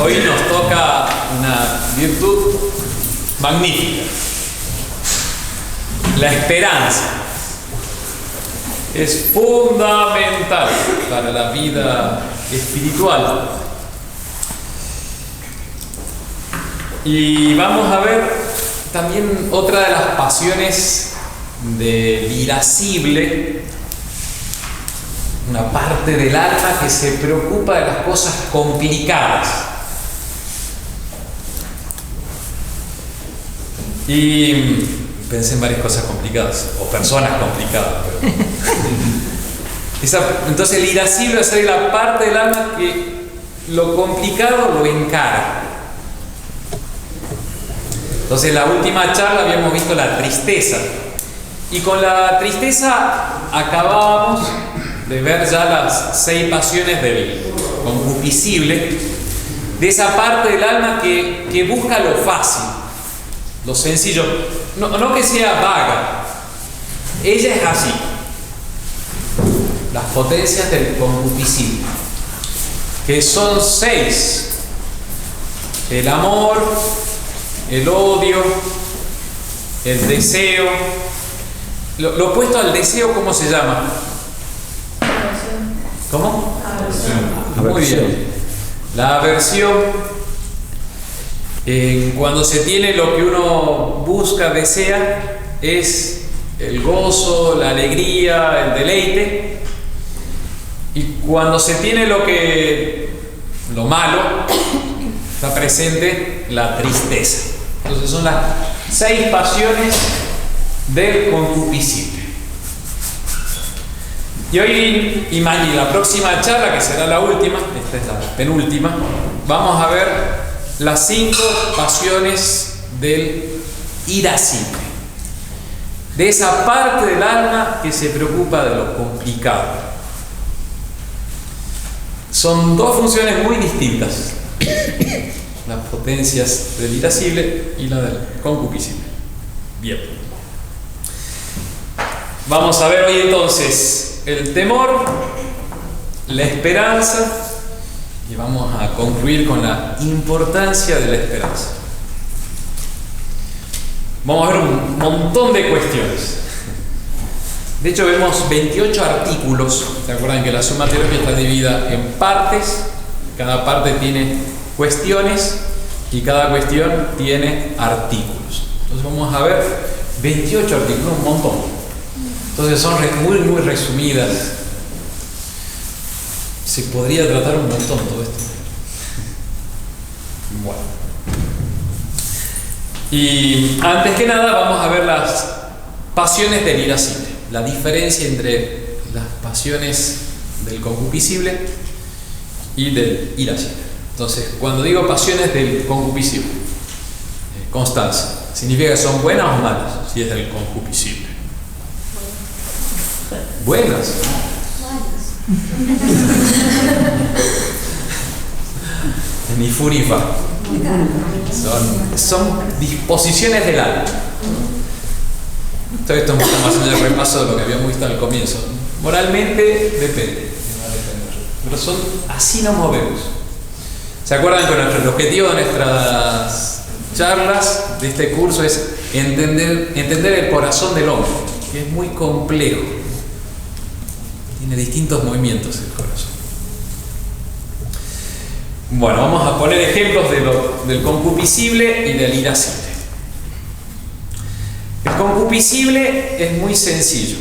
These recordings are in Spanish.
Hoy nos toca una virtud magnífica, la esperanza. Es fundamental para la vida espiritual. Y vamos a ver también otra de las pasiones del irascible, una parte del alma que se preocupa de las cosas complicadas. Y pensé en varias cosas complicadas, o personas complicadas. Pero entonces el irascible es la parte del alma que lo complicado lo encara. Entonces en la última charla habíamos visto la tristeza. Y con la tristeza acabábamos de ver ya las 6 pasiones del concupiscible, de esa parte del alma que busca lo fácil, lo sencillo, no que sea vaga. Ella es así. Las potencias del concupiscible, que son 6: el amor, el odio, el deseo. Lo opuesto al deseo, ¿cómo se llama? ¿Cómo? Aversión. Muy bien. La aversión, cuando se tiene lo que uno busca, desea, es el gozo, la alegría, el deleite. Y cuando se tiene lo malo, está presente la tristeza. Entonces son las 6 pasiones del concupiscible. Y hoy y mañana, la próxima charla, que será la última, esta es la penúltima, vamos a ver las 5 pasiones del irascible, de esa parte del alma que se preocupa de lo complicado. Son 2 funciones muy distintas: las potencias del irascible y la del concupiscible. Bien. Vamos a ver hoy entonces el temor, la esperanza, y vamos a concluir con la importancia de la esperanza. Vamos a ver un montón de cuestiones. De hecho, vemos 28 artículos. ¿Se acuerdan que la suma teológica está dividida en partes? Cada parte tiene cuestiones y cada cuestión tiene artículos. Entonces vamos a ver 28 artículos, un montón. Entonces son muy, muy resumidas. Se podría tratar un montón todo esto. Bueno. Y antes que nada vamos a ver las pasiones del irascible. La diferencia entre las pasiones del concupiscible y del irascible. Entonces, cuando digo pasiones del concupiscible, Constanza, ¿significa que son buenas o malas? Si es del concupiscible. Buenas. Ni furifa. Son disposiciones del alma. Todo esto estamos haciendo el repaso de lo que habíamos visto al comienzo. Moralmente depende, pero así nos movemos. ¿Se acuerdan que el objetivo de nuestras charlas de este curso es entender el corazón del hombre, que es muy complejo? Tiene distintos movimientos el corazón. Bueno, vamos a poner ejemplos del concupiscible y del irascible. El concupiscible es muy sencillo.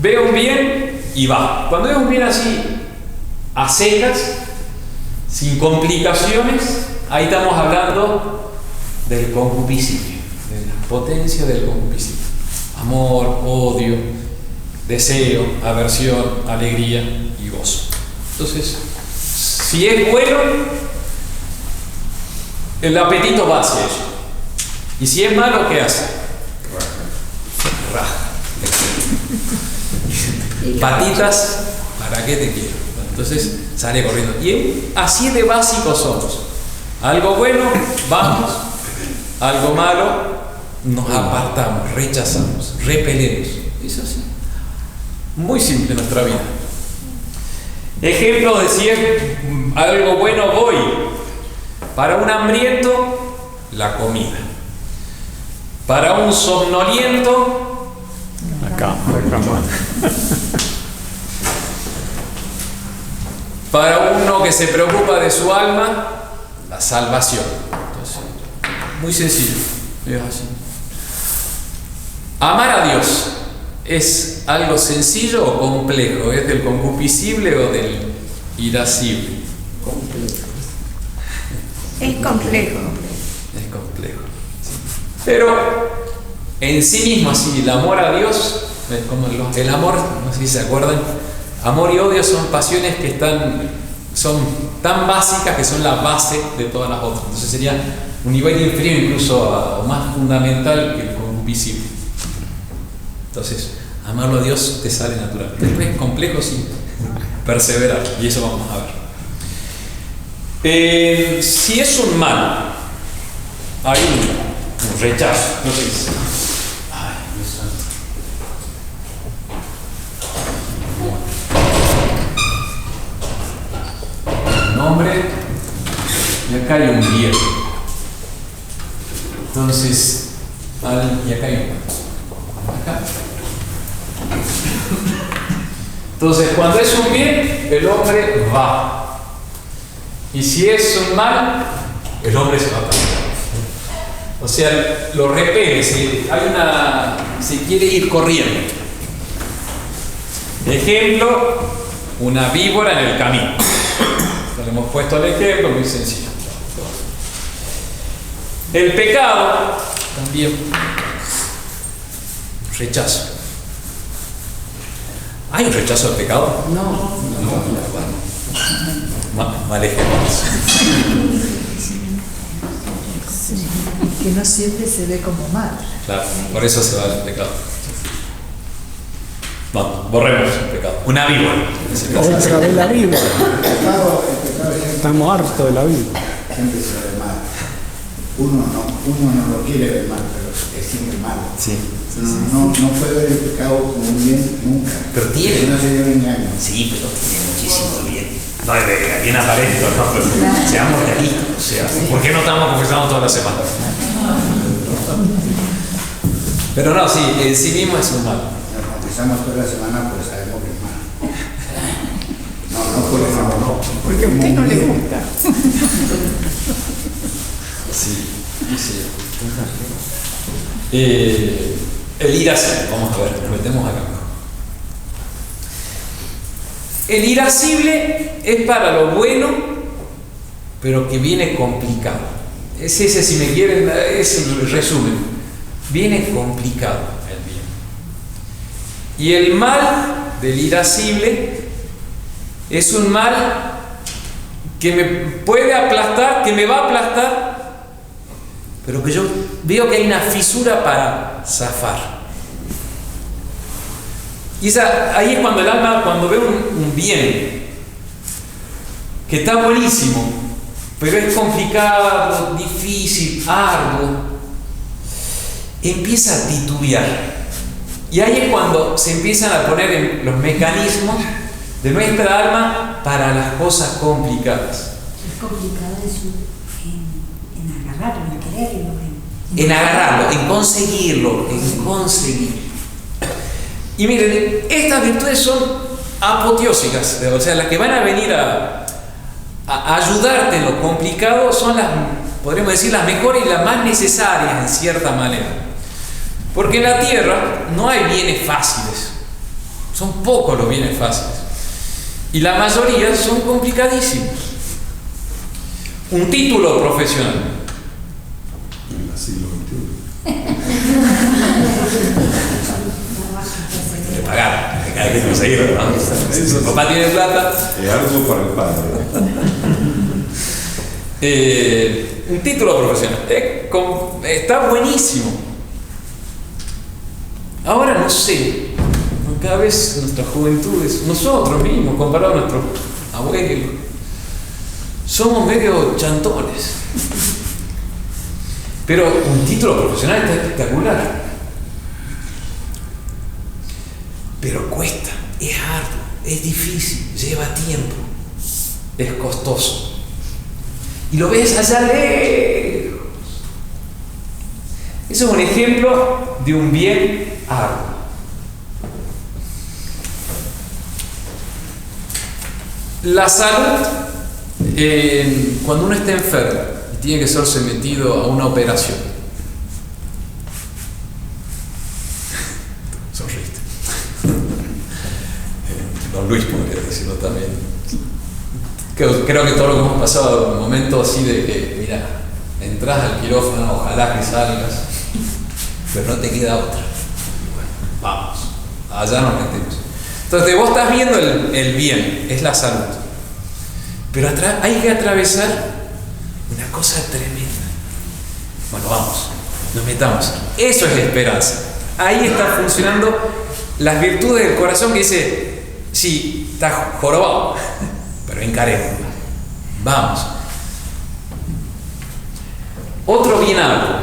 Ve un bien y va. Cuando ve un bien así, a secas, sin complicaciones, ahí estamos hablando del concupiscible, de la potencia del concupiscible. Amor, odio, deseo, aversión, alegría y gozo. Entonces, si es bueno, el apetito va hacia ello. Y si es malo, ¿qué hace? Raja. Patitas, ¿para qué te quiero? Entonces sale corriendo. Y así de básicos somos. Algo bueno, vamos. Algo malo, nos apartamos, rechazamos, repelemos. Es así. Muy simple nuestra vida. Ejemplo de si es algo bueno, voy. Para un hambriento, la comida. Para un somnoliento, la cama. Para uno que se preocupa de su alma, la salvación. Entonces, muy sencillo. Es así. Amar a Dios, ¿es algo sencillo o complejo? ¿Es del concupiscible o del irascible? Es complejo. Es complejo. Sí. Pero en sí mismo, así, el amor a Dios, como el amor, no sé si se acuerdan, amor y odio son pasiones que son tan básicas que son la base de todas las otras. Entonces sería un nivel inferior incluso o más fundamental que el concupiscible. Entonces, amarlo a Dios te sale natural. Después es complejo, sí, perseverar, y eso vamos a ver. Si es un mal, hay un rechazo. No sé si. Ay, Dios santo. Nombre, y acá hay un bien. Entonces, y acá hay un mal. Acá. Entonces, cuando es un bien, el hombre va. Y si es un mal, el hombre se va también. O sea, lo repele, se quiere ir corriendo. Ejemplo, una víbora en el camino. Le hemos puesto el ejemplo, muy sencillo. El pecado, también, rechazo. ¿Hay un rechazo al pecado? No. Mal ejemplo. Que no siempre se ve como mal. Claro, por eso se va el pecado. Vamos, borremos el pecado. Una víbora. Otra vez la Biblia. El pecado Estamos hartos de la Biblia. siempre se ve mal. Uno no lo quiere ver mal, pero es siempre malo. Sí. No puede ver el pecado como un bien nunca. Pero tiene. Porque no se dio un engaño. Sí, pero tiene muchísimo bien. No, de bien aparente, no, pero seamos realistas. O sea, ¿por qué no estamos confesando toda la semana? Pero no, sí, en sí mismo es un mal. Nos confesamos toda la semana, pues sabemos que es malo. No, porque a usted no le gusta. Sí, sí. El irascible, vamos a ver, nos metemos acá. El irascible es para lo bueno, pero que viene complicado. Es ese, si me quieren, es el resumen. Viene complicado el bien. Y el mal del irascible es un mal que me puede aplastar, que me va a aplastar, pero que yo veo que hay una fisura para zafar. Y ahí es cuando el alma, cuando ve un bien que está buenísimo, pero es complicado, difícil, arduo, empieza a titubear. Y ahí es cuando se empiezan a poner en los mecanismos de nuestra alma para las cosas complicadas. Es complicado eso en agarrarlo, en quererlo. En agarrarlo, en conseguirlo, en conseguir. Y miren, estas virtudes son apoteósicas, o sea, las que van a venir a ayudarte en lo complicado son las, podríamos decir, las mejores y las más necesarias en cierta manera. Porque en la tierra no hay bienes fáciles, son pocos los bienes fáciles. Y la mayoría son complicadísimos. Un título profesional. En el siglo XXI. De pagar, hay que conseguirlo, ¿no? Si su papá tiene plata. Es algo para el padre. Un título profesional. Está buenísimo. Ahora no sé, cada vez nuestras juventudes, nosotros mismos, comparado a nuestros abuelos, somos medio chantones. Pero un título profesional está espectacular. Pero cuesta, es arduo, es difícil, lleva tiempo, es costoso. Y lo ves allá lejos. Eso es un ejemplo de un bien arduo. La salud, cuando uno está enfermo y tiene que ser sometido a una operación. Sonriste. Don Luis podría decirlo también. Creo que todo lo que hemos pasado, un momento así de que, mira, entras al quirófano, ojalá que salgas, pero no te queda otra. Bueno, vamos, allá nos metemos. Entonces vos estás viendo el bien, es la salud. Pero hay que atravesar una cosa tremenda. Bueno, vamos, nos metamos. Eso es la esperanza. Ahí está funcionando las virtudes del corazón que dice, sí, está jorobado, pero encaremos. Vamos. Otro bien algo,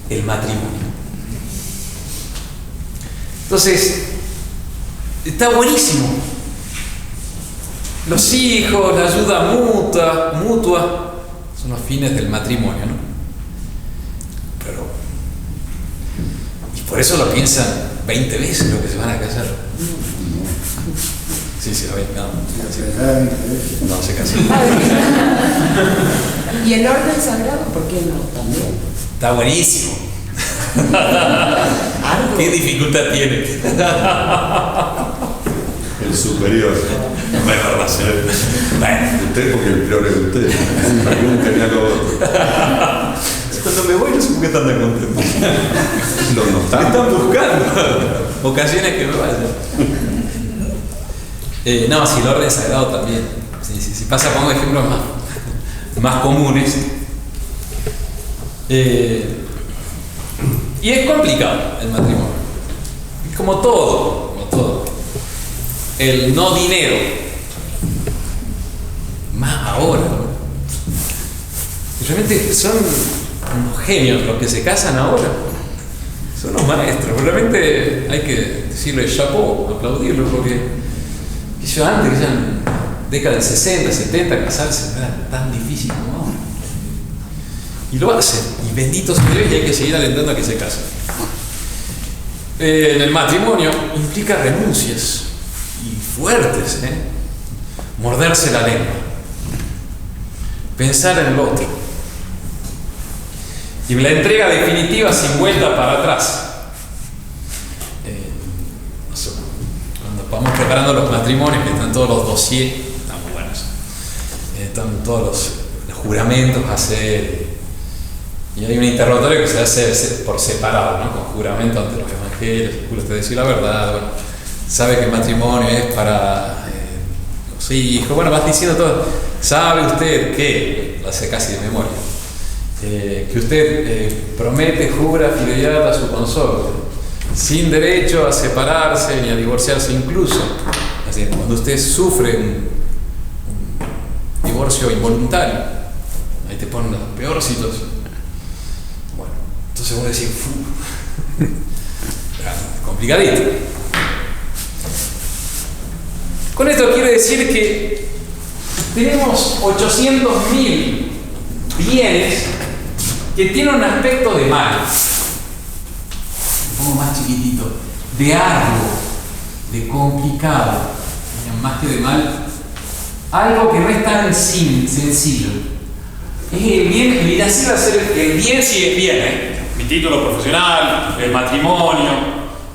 el matrimonio. Entonces, está buenísimo. Los hijos, la ayuda mutua, son los fines del matrimonio, ¿no? Pero, y por eso lo piensan 20 veces lo que se van a casar. Sí, lo ven, no se casan. ¿Y el orden sagrado? ¿Por qué no? También. Está buenísimo. ¿Qué dificultad tiene? El superior. Mejor razón. Bueno. Usted porque el peor es usted. Nunca ni a lo otro. Cuando me voy no sé por qué están tan contentos. Lo Me notamos. están buscando ocasiones que me vayan. No, si el orden sagrado también. Si pasa, pongo ejemplos más comunes. Y es complicado el matrimonio. Es como todo. El no dinero. Más ahora, ¿no? Realmente son unos genios los que se casan ahora. Son unos maestros. Realmente hay que decirle chapeau, aplaudirlo, porque yo antes, que ya en década del 60, 70, casarse no era tan difícil como ahora. Y lo hacen. Y bendito sea Dios, y hay que seguir alentando a que se casen. En el matrimonio implica renuncias. Y fuertes, morderse la lengua, pensar en el otro y la entrega definitiva sin vuelta para atrás. Cuando vamos preparando los matrimonios, que están todos los dossiers, están muy buenos, están todos los juramentos a hacer, y hay un interrogatorio que se hace por separado, ¿no? Con juramento ante los evangelios, juro usted decir la verdad, bueno, sabe que el matrimonio es para los hijos, bueno, vas diciendo todo. ¿Sabe usted que, lo hace casi de memoria, que usted promete, jura fidelidad a su consorte, sin derecho a separarse ni a divorciarse incluso? Así, cuando usted sufre un divorcio involuntario, ahí te ponen la peor situación. Bueno, entonces uno dice, complicadito. Con esto quiero decir que tenemos 800.000 bienes que tienen un aspecto de mal, un poco más chiquitito, de arduo, de complicado, más que de mal, algo que no es tan sencillo. Es el bien, mira, así va a ser el bien si es bien, mi título profesional, el matrimonio,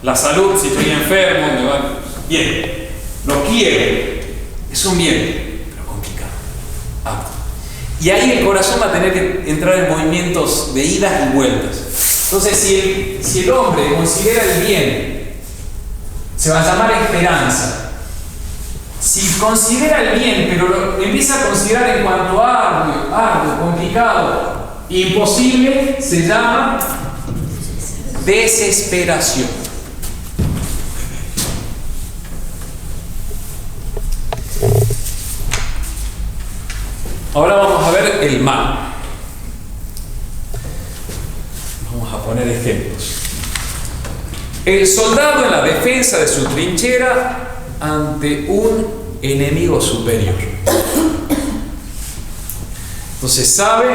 la salud si estoy enfermo, me va bien. Lo quiero, es un bien, pero complicado. Y ahí el corazón va a tener que entrar en movimientos de idas y vueltas. Entonces, si el hombre considera el bien, se va a llamar esperanza. Si considera el bien, pero lo empieza a considerar en cuanto a arduo, complicado, imposible, se llama desesperación. Ahora vamos a ver el mal. Vamos a poner ejemplos. El soldado en la defensa de su trinchera ante un enemigo superior. Entonces sabe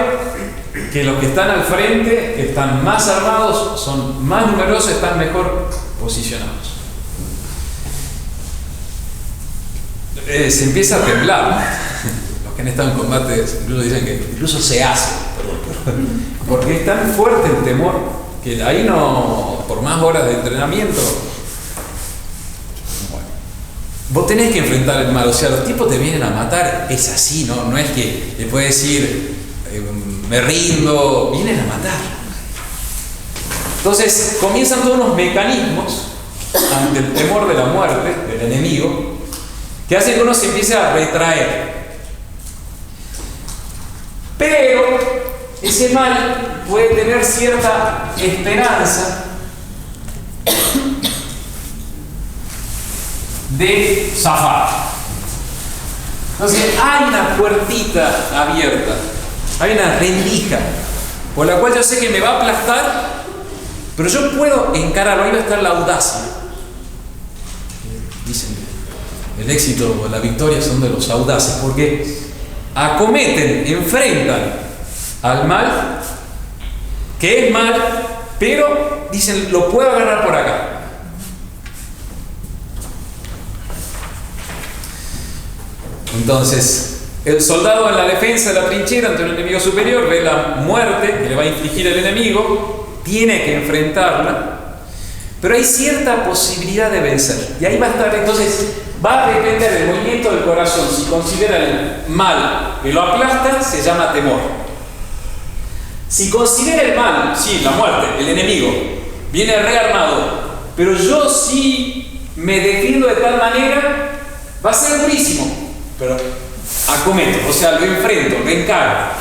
que los que están al frente, que están más armados, son más numerosos, están mejor posicionados. Se empieza a temblar. Los que han estado en combate incluso dicen que incluso se hace, porque es tan fuerte el temor que ahí no, por más horas de entrenamiento, bueno, vos tenés que enfrentar el mal. O sea, los tipos te vienen a matar, es así, no es que le puedes decir me rindo, vienen a matar. Entonces comienzan todos unos mecanismos ante el temor de la muerte del enemigo que hacen que uno se empiece a retraer. Pero ese mal puede tener cierta esperanza de zafar. Entonces hay una puertita abierta, hay una rendija por la cual yo sé que me va a aplastar, pero yo puedo encararlo. Ahí va a estar la audacia. Dicen que el éxito o la victoria son de los audaces, porque acometen, enfrentan al mal, que es mal, pero dicen, lo puedo agarrar por acá. Entonces, el soldado en la defensa de la trinchera ante un enemigo superior ve la muerte que le va a infligir el enemigo, tiene que enfrentarla, pero hay cierta posibilidad de vencer. Y ahí va a estar, entonces, va a depender del movimiento del corazón. Si considera el mal que lo aplasta, se llama temor. Si considera el mal, sí, la muerte, el enemigo, viene rearmado, pero yo sí me defiendo de tal manera, va a ser durísimo, pero acometo, o sea, lo enfrento, lo encaro.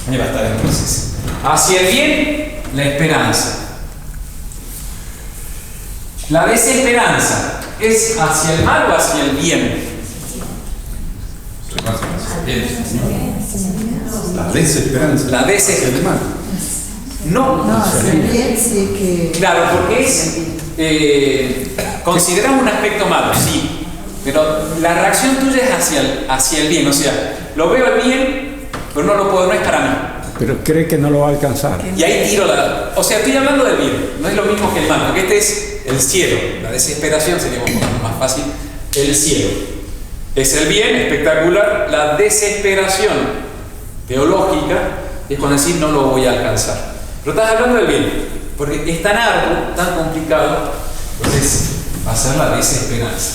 Ahí va a estar entonces. Hacia el bien, la esperanza. La desesperanza, ¿es hacia el mal o hacia el bien? La desesperanza. La desesperanza. No. No, hacia el bien sí que... Claro, porque es... consideramos un aspecto malo, sí. Pero la reacción tuya es hacia el bien. O sea, lo veo el bien, pero no lo puedo, no es para mí. Pero cree que no lo va a alcanzar. Y ahí tiro la... O sea, estoy hablando del bien. No es lo mismo que el mal, porque este es el cielo. La desesperación sería un poco más fácil. El cielo. Es el bien, espectacular. La desesperación teológica es con decir no lo voy a alcanzar. Pero estás hablando del bien, porque es tan arduo, tan complicado, entonces va a ser la desesperanza.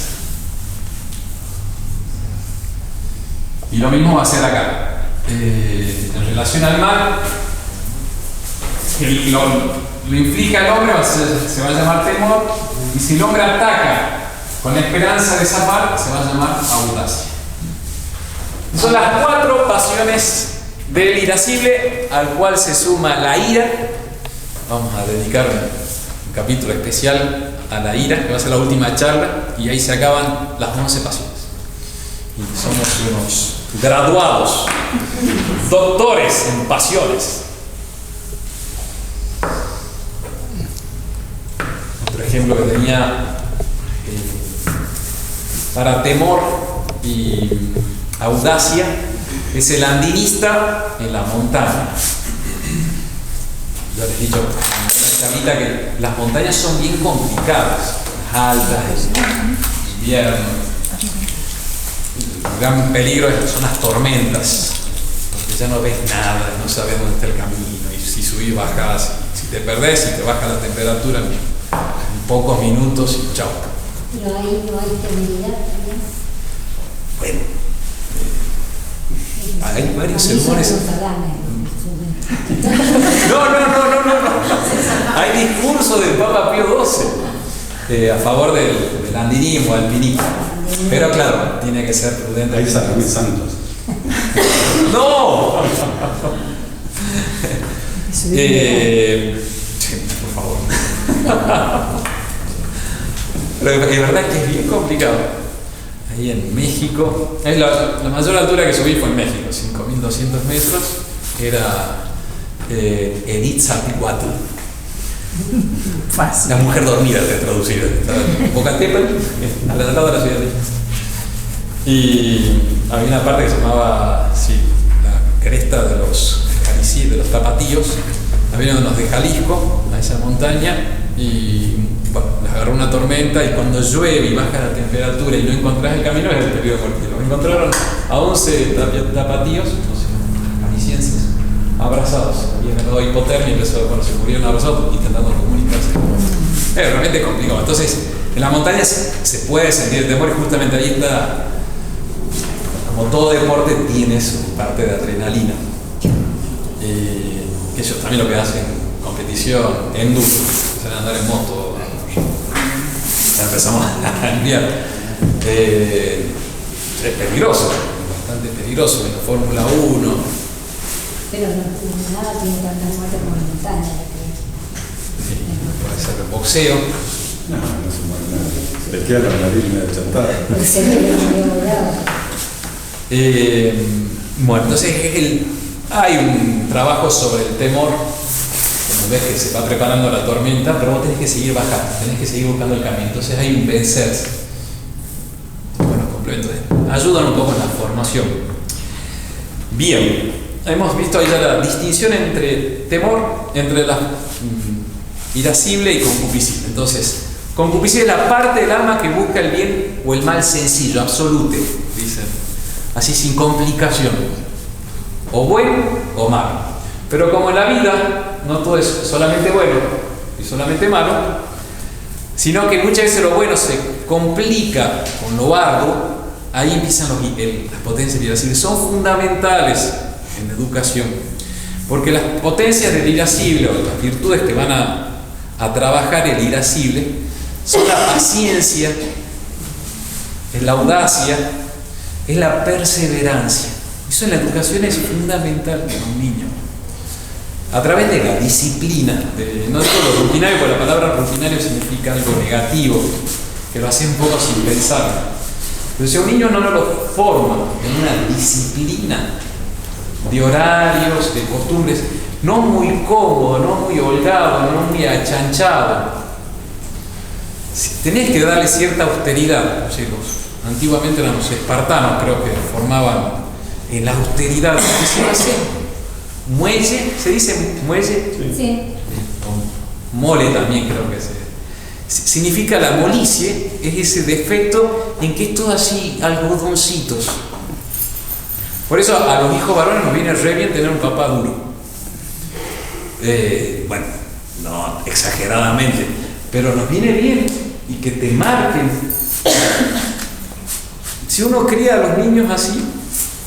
Y lo mismo va a ser acá. En relación al mal, lo inflige al hombre, se va a llamar temor, y si el hombre ataca con la esperanza de zafar, se va a llamar audacia. Son las 4 pasiones del irascible, al cual se suma la ira. Vamos a dedicar un capítulo especial a la ira, que va a ser la última charla, y ahí se acaban las 11 pasiones. Y somos unos graduados, doctores en pasiones. Otro ejemplo que tenía para temor y audacia es el andinista en la montaña. Ya les he dicho ahorita que las montañas son bien complicadas, altas, invierno. El gran peligro son las tormentas, porque ya no ves nada, no sabes dónde está el camino, y si subís, bajás, si te perdés, si te baja la temperatura en pocos minutos y chao. Pero ahí no hay temeridad también. Bueno, hay varios sermones. No. Hay discurso del Papa Pío XII a favor del andinismo, alpinismo. Pero claro, tiene que ser prudente. Ahí San Luis Santos. ¡No! Por favor. Pero es verdad que es bien complicado. Ahí en México, es la mayor altura que subí fue en México, 5.200 metros. Era Editzacuatl. Fácil. La mujer dormida, te traducida. Popocatépetl, al lado de la ciudad. Y había una parte que se llamaba, sí, la cresta de los tapatíos. Había unos de Jalisco, a esa montaña, y bueno, les agarró una tormenta, y cuando llueve y baja la temperatura y no encontrás el camino, es el peligro de muerte. Los encontraron a 11 tapatíos, jaliscienses, abrazados. Habían ganado hipotermia y se murieron abrazados intentando comunicarse. Es realmente complicado. Entonces, en la montaña se puede sentir el temor, y justamente ahí está, como todo deporte, tiene su parte de adrenalina. Que ellos también lo que hacen, competición, enduro, empiezan a andar en moto, ya empezamos a enviar. Es peligroso, bastante peligroso, en la Fórmula 1. Pero nada tiene tanta muerte como en montaña, Sí, puede ser el boxeo. No, no se muere nadie. Le queda la nariz medio chantada. porque se ve que no había volado. Bueno, entonces hay un trabajo sobre el temor. Como ves que se va preparando la tormenta, pero vos tenés que seguir bajando, tenés que seguir buscando el camino. Entonces hay un vencerse. Bueno, complemento. Ayudan un poco en la formación. Bien, hemos visto ahí ya la distinción entre temor, entre la irascible y concupiscible. Entonces, concupiscible es la parte del alma que busca el bien o el mal sencillo, absolute, dicen. Así sin complicación. O bueno o malo. Pero como en la vida no todo es solamente bueno y solamente malo, sino que muchas veces lo bueno se complica con lo arduo, ahí empiezan las potencias irascibles. Son fundamentales en la educación, porque las potencias del irascible, o las virtudes que van a trabajar el irascible, son la paciencia, es la audacia, es la perseverancia. Eso en la educación es fundamental para un niño. A través de la disciplina, no digo lo rutinario, porque la palabra rutinario significa algo negativo, que lo hace un poco sin pensar. Pero si a un niño no lo forma en una disciplina de horarios, de costumbres, no muy cómodo, no muy holgado, no muy achanchado, tenés que darle cierta austeridad. O sea, antiguamente eran los espartanos, creo que formaban en la austeridad. ¿Qué se hace? Muelle, ¿se dice muelle? Sí. Mole también creo que significa la molicie, es ese defecto en que es todo así, algodoncitos. Por eso a los hijos varones nos viene re bien tener un papá duro. Bueno, no exageradamente, pero nos viene bien y que te marquen. Si uno cría a los niños así,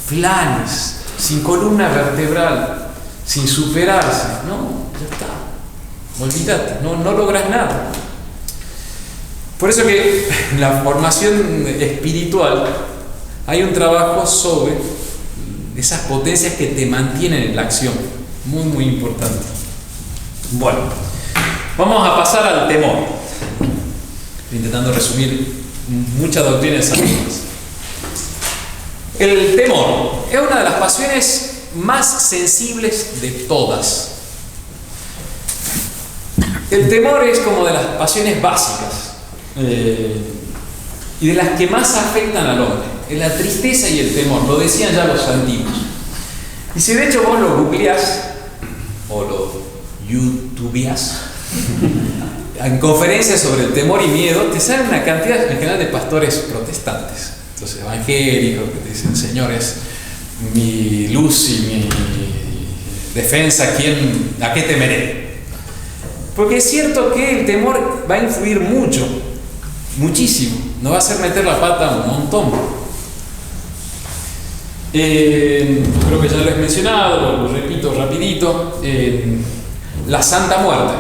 flanes, sin columna vertebral, sin superarse, no, ya está, olvídate, no logras nada. Por eso que en la formación espiritual hay un trabajo sobre esas potencias que te mantienen en la acción, muy muy importante. Bueno, vamos a pasar al temor, intentando resumir muchas doctrinas antiguas. El temor es una de las pasiones más sensibles de todas. El temor es como de las pasiones básicas y de las que más afectan al hombre. Es la tristeza y el temor, lo decían ya los antiguos. Y si de hecho vos lo googleás o lo youtubeás, en conferencias sobre el temor y miedo, te sale una cantidad en general de pastores protestantes. Entonces, evangélicos que te dicen: Señor, es mi luz y mi defensa, ¿a qué temeré? Porque es cierto que el temor va a influir mucho, muchísimo, nos va a hacer meter la pata un montón. Creo que ya lo he mencionado, lo repito rapidito, la Santa Muerte,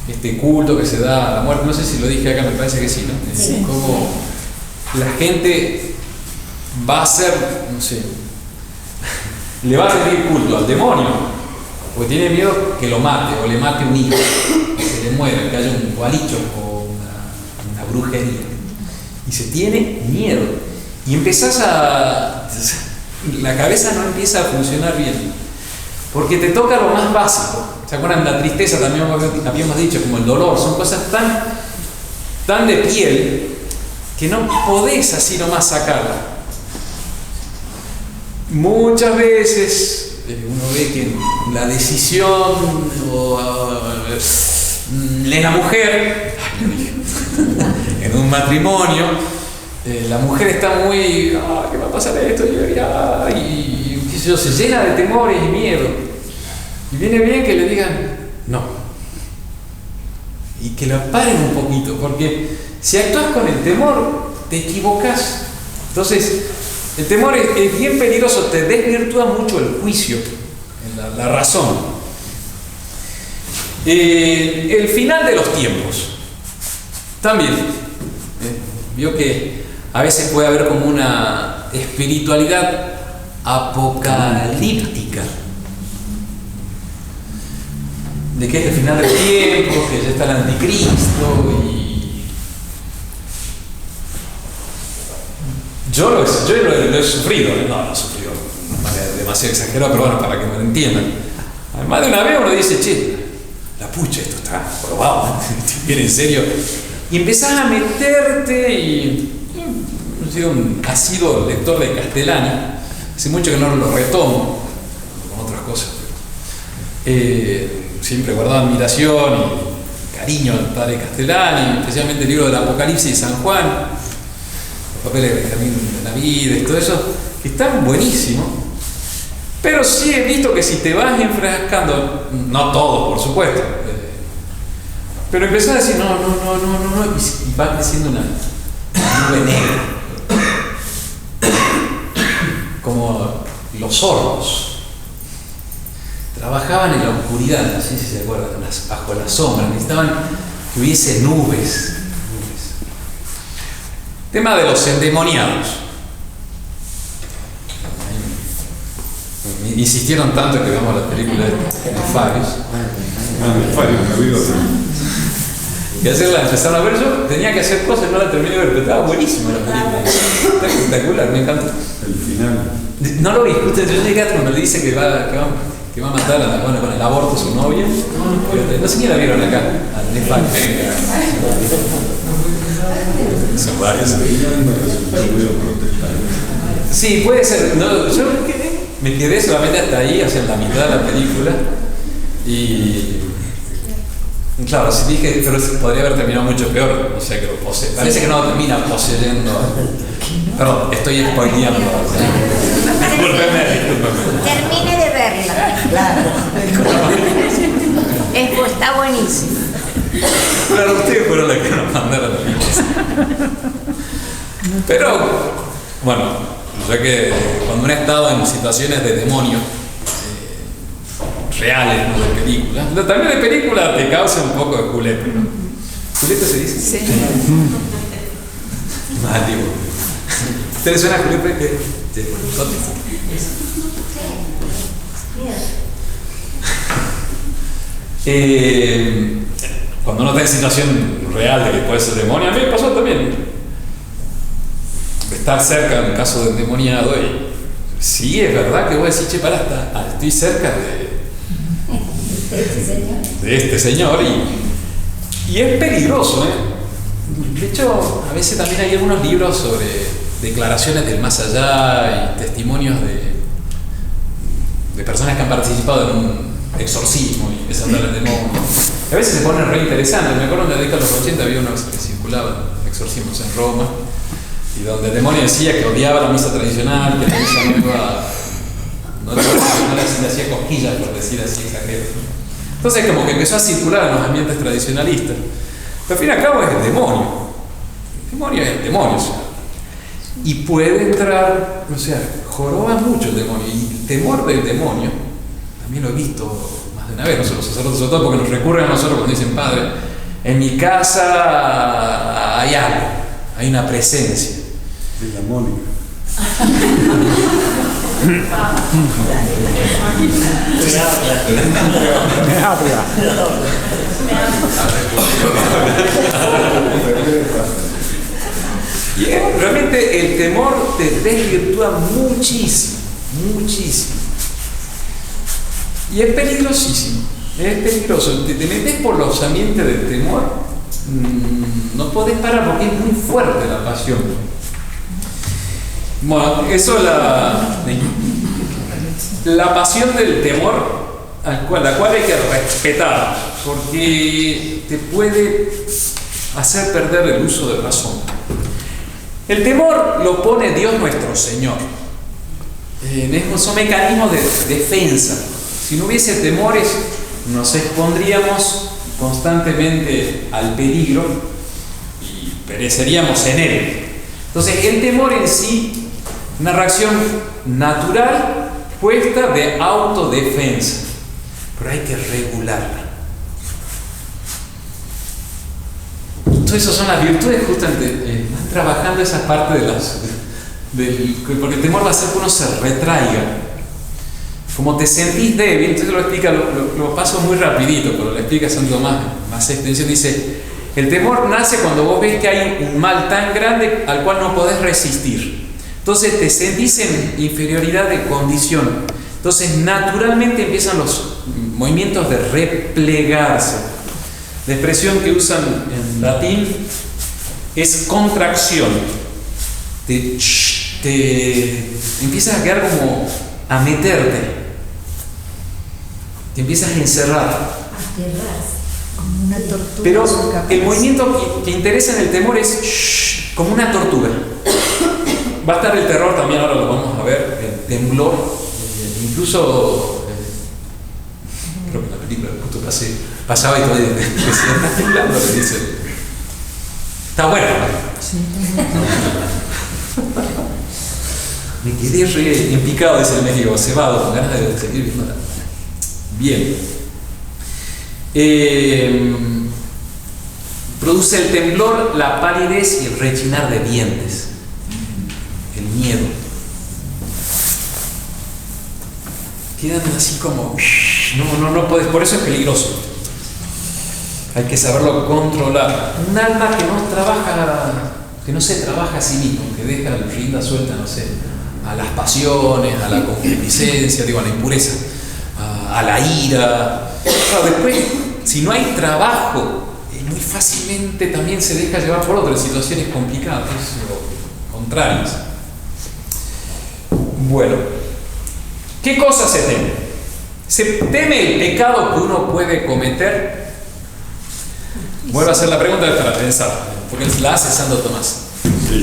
este culto que se da a la muerte, no sé si lo dije acá, me parece que sí, ¿no? Sí. Como la gente va a hacer, no sé, le va a rendir culto al demonio, porque tiene miedo que lo mate, o le mate un hijo, que se le muera, que haya un gualicho o una brujería. Y se tiene miedo. Y la cabeza no empieza a funcionar bien, porque te toca lo más básico, ¿Se acuerdan? La tristeza también habíamos dicho, como el dolor, son cosas tan de piel que no podés así nomás sacarla. Muchas veces uno ve que la decisión de la mujer, en un matrimonio, la mujer está muy, ¿qué va a pasar esto? Y qué sé yo, se llena de temores y miedo. Y viene bien que le digan no. Y que la paren un poquito, porque si actúas con el temor, te equivocas. Entonces, el temor es bien peligroso, te desvirtúa mucho el juicio, la razón. El final de los tiempos. También. Vio que a veces puede haber como una espiritualidad apocalíptica. De que es el final del tiempo, que ya está el anticristo y... Yo lo he sufrido, no lo he sufrido, demasiado exagerado, pero bueno, para que me lo entiendan. Además de una vez uno dice, che, la pucha, esto está probado, bien en serio. Y empezás a meterte y... Yo he sido un asiduo lector de Castellani, hace mucho que no lo retomo, con otras cosas. Siempre guardaba admiración y cariño al padre Castellani, especialmente el libro del Apocalipsis de San Juan, los papeles de Benjamín Benavides, todo eso, que están buenísimos. Pero sí he visto que si te vas enfrascando, no todo por supuesto, pero empezás a decir no, y va creciendo una nube negra, como los sordos. Trabajaban en la oscuridad, no sé si se acuerdan, bajo la sombra, necesitaban que hubiese nubes. Tema de los endemoniados. Me insistieron tanto que veamos la película de Farios. Y hacerla, empezaron a ver, yo tenía que hacer cosas, no la terminé de ver, pero estaba buenísima la película. Está espectacular, me encanta. El final. No lo vi, usted, yo llegué a cuando le dice que va a matar con el aborto a su novia. No sé si la vieron acá, a Nefal. Son varios. Sí, puede ser. No, yo me quedé solamente hasta ahí, hacia la mitad de la película. Y claro, si dije, pero podría haber terminado mucho peor. O sea que lo posee. Parece que no termina poseyendo. Perdón, estoy spoileando. Discúlpeme. Termine de verla. Claro. Está buenísimo. Claro, ustedes fueron los que nos mandaron la pinches. Pero, bueno, ya que cuando uno ha estado en situaciones de demonio, reales, no de películas, también de películas te causa un poco de culete, ¿no? ¿Culete se dice? Sí. Más antiguo. ¿Ustedes suena culete? Sí. Cuando uno está en situación real de que puede ser demonio, a mí me pasó también de estar cerca en un caso de endemoniado y sí, es verdad que voy a decir, che, estoy cerca de este señor y es peligroso, De hecho, a veces también hay algunos libros sobre declaraciones del más allá y testimonios de personas que han participado en un exorcismo y empiezan a hablar de demonio. A veces se pone re interesante. Me acuerdo en la década de los 80 había unos que circulaban exorcismos en Roma y donde el demonio decía que odiaba la misa tradicional, que la misa no le hacía cosquillas, por decir así, exagero. Entonces como que empezó a circular en los ambientes tradicionalistas. Pero al fin y al cabo es el demonio. El demonio es el demonio, o sea. Y puede entrar, o sea, joroba mucho el demonio. Y el temor del demonio, también lo he visto más de una vez, nosotros sacerdotes, sobre todo porque nos recurren a nosotros cuando dicen, padre, en mi casa hay algo, hay una presencia. De la Mónica. Me habla. Y realmente el temor te desvirtúa muchísimo, muchísimo. Y es peligrosísimo. Es peligroso. Te metes por los ambientes del temor, no podés parar porque es muy fuerte la pasión. Bueno, eso es la pasión del temor, la cual hay que respetar, porque te puede hacer perder el uso de razón. El temor lo pone Dios nuestro Señor. Son mecanismos de defensa. Si no hubiese temores, nos expondríamos constantemente al peligro y pereceríamos en él. Entonces, el temor en sí, una reacción natural puesta de autodefensa, pero hay que regularla. Entonces, esas son las virtudes, justamente, están trabajando esa parte porque el temor va a hacer que uno se retraiga. Como te sentís débil, entonces lo explica, lo paso muy rapidito, pero lo explica Santo más extensión. Dice, el temor nace cuando vos ves que hay un mal tan grande al cual no podés resistir. Entonces te sentís en inferioridad de condición. Entonces naturalmente empiezan los movimientos de replegarse. La expresión que usan en latín es contracción. Te empiezas a quedar como a meterte, te empiezas a encerrar. Como una tortuga. Pero el movimiento que interesa en el temor es como una tortuga. Va a estar el terror también, ahora lo vamos a ver, el temblor, incluso creo que la película justo pasaba y todavía decía, está temblando, le dice. Está bueno. Sí, está bueno. Me quedé re empicado, dice el médico, cebado, con ganas de seguir viendo. Bien. Produce el temblor, la palidez y el rechinar de dientes. El miedo. Quedan así como... No puedes, por eso es peligroso. Hay que saberlo controlar. Un alma que no trabaja, que no se trabaja a sí mismo, que deja la rienda suelta, no sé, a las pasiones, a la concupiscencia, a la impureza, a la ira. Después, si no hay trabajo, muy fácilmente también se deja llevar por otras situaciones complicadas o contrarias. Bueno, ¿qué cosa se teme? ¿Se teme el pecado que uno puede cometer? Vuelvo a hacer la pregunta para pensar, porque la hace Santo Tomás.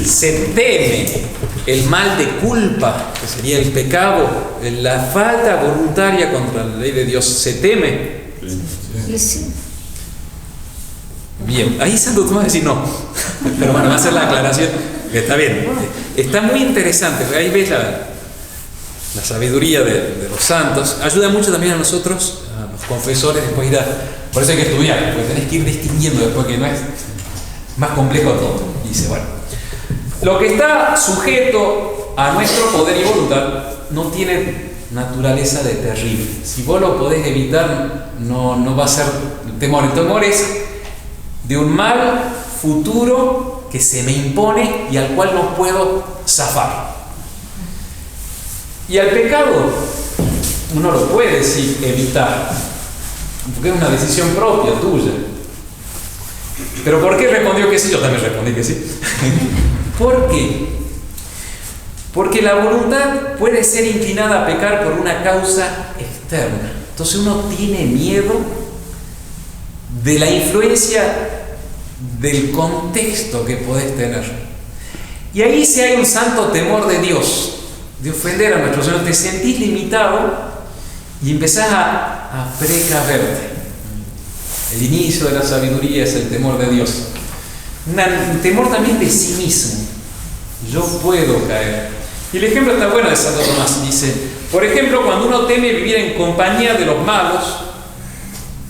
Se teme el mal de culpa, que sería el pecado, la falta voluntaria contra la ley de Dios. ¿Se teme? Sí. Bien, ahí Santo Tomás va a decir no. Pero bueno, va a hacer la aclaración. Está bien. Está muy interesante, porque ahí ves la sabiduría de los santos. Ayuda mucho también a nosotros, a los confesores, después por eso hay que estudiar, porque tenés que ir distinguiendo después, que no es más complejo todo. Y dice, bueno, lo que está sujeto a nuestro poder y voluntad no tiene naturaleza de terrible. Si vos lo podés evitar, no va a ser temor. El temor es de un mal futuro que se me impone y al cual no puedo zafar. Y al pecado uno lo puede sí evitar, porque es una decisión propia tuya. ¿Pero por qué respondió que sí? Yo también respondí que sí. ¿Por qué? Porque la voluntad puede ser inclinada a pecar por una causa externa. Entonces uno tiene miedo de la influencia del contexto que podés tener. Y ahí si hay un santo temor de Dios, de ofender a nuestro Señor, te sentís limitado y empezás a precaverte. El inicio de la sabiduría es el temor de Dios. Un temor también de sí mismo. Yo puedo caer. Y el ejemplo está bueno de Santo Tomás. Dice, por ejemplo, cuando uno teme vivir en compañía de los malos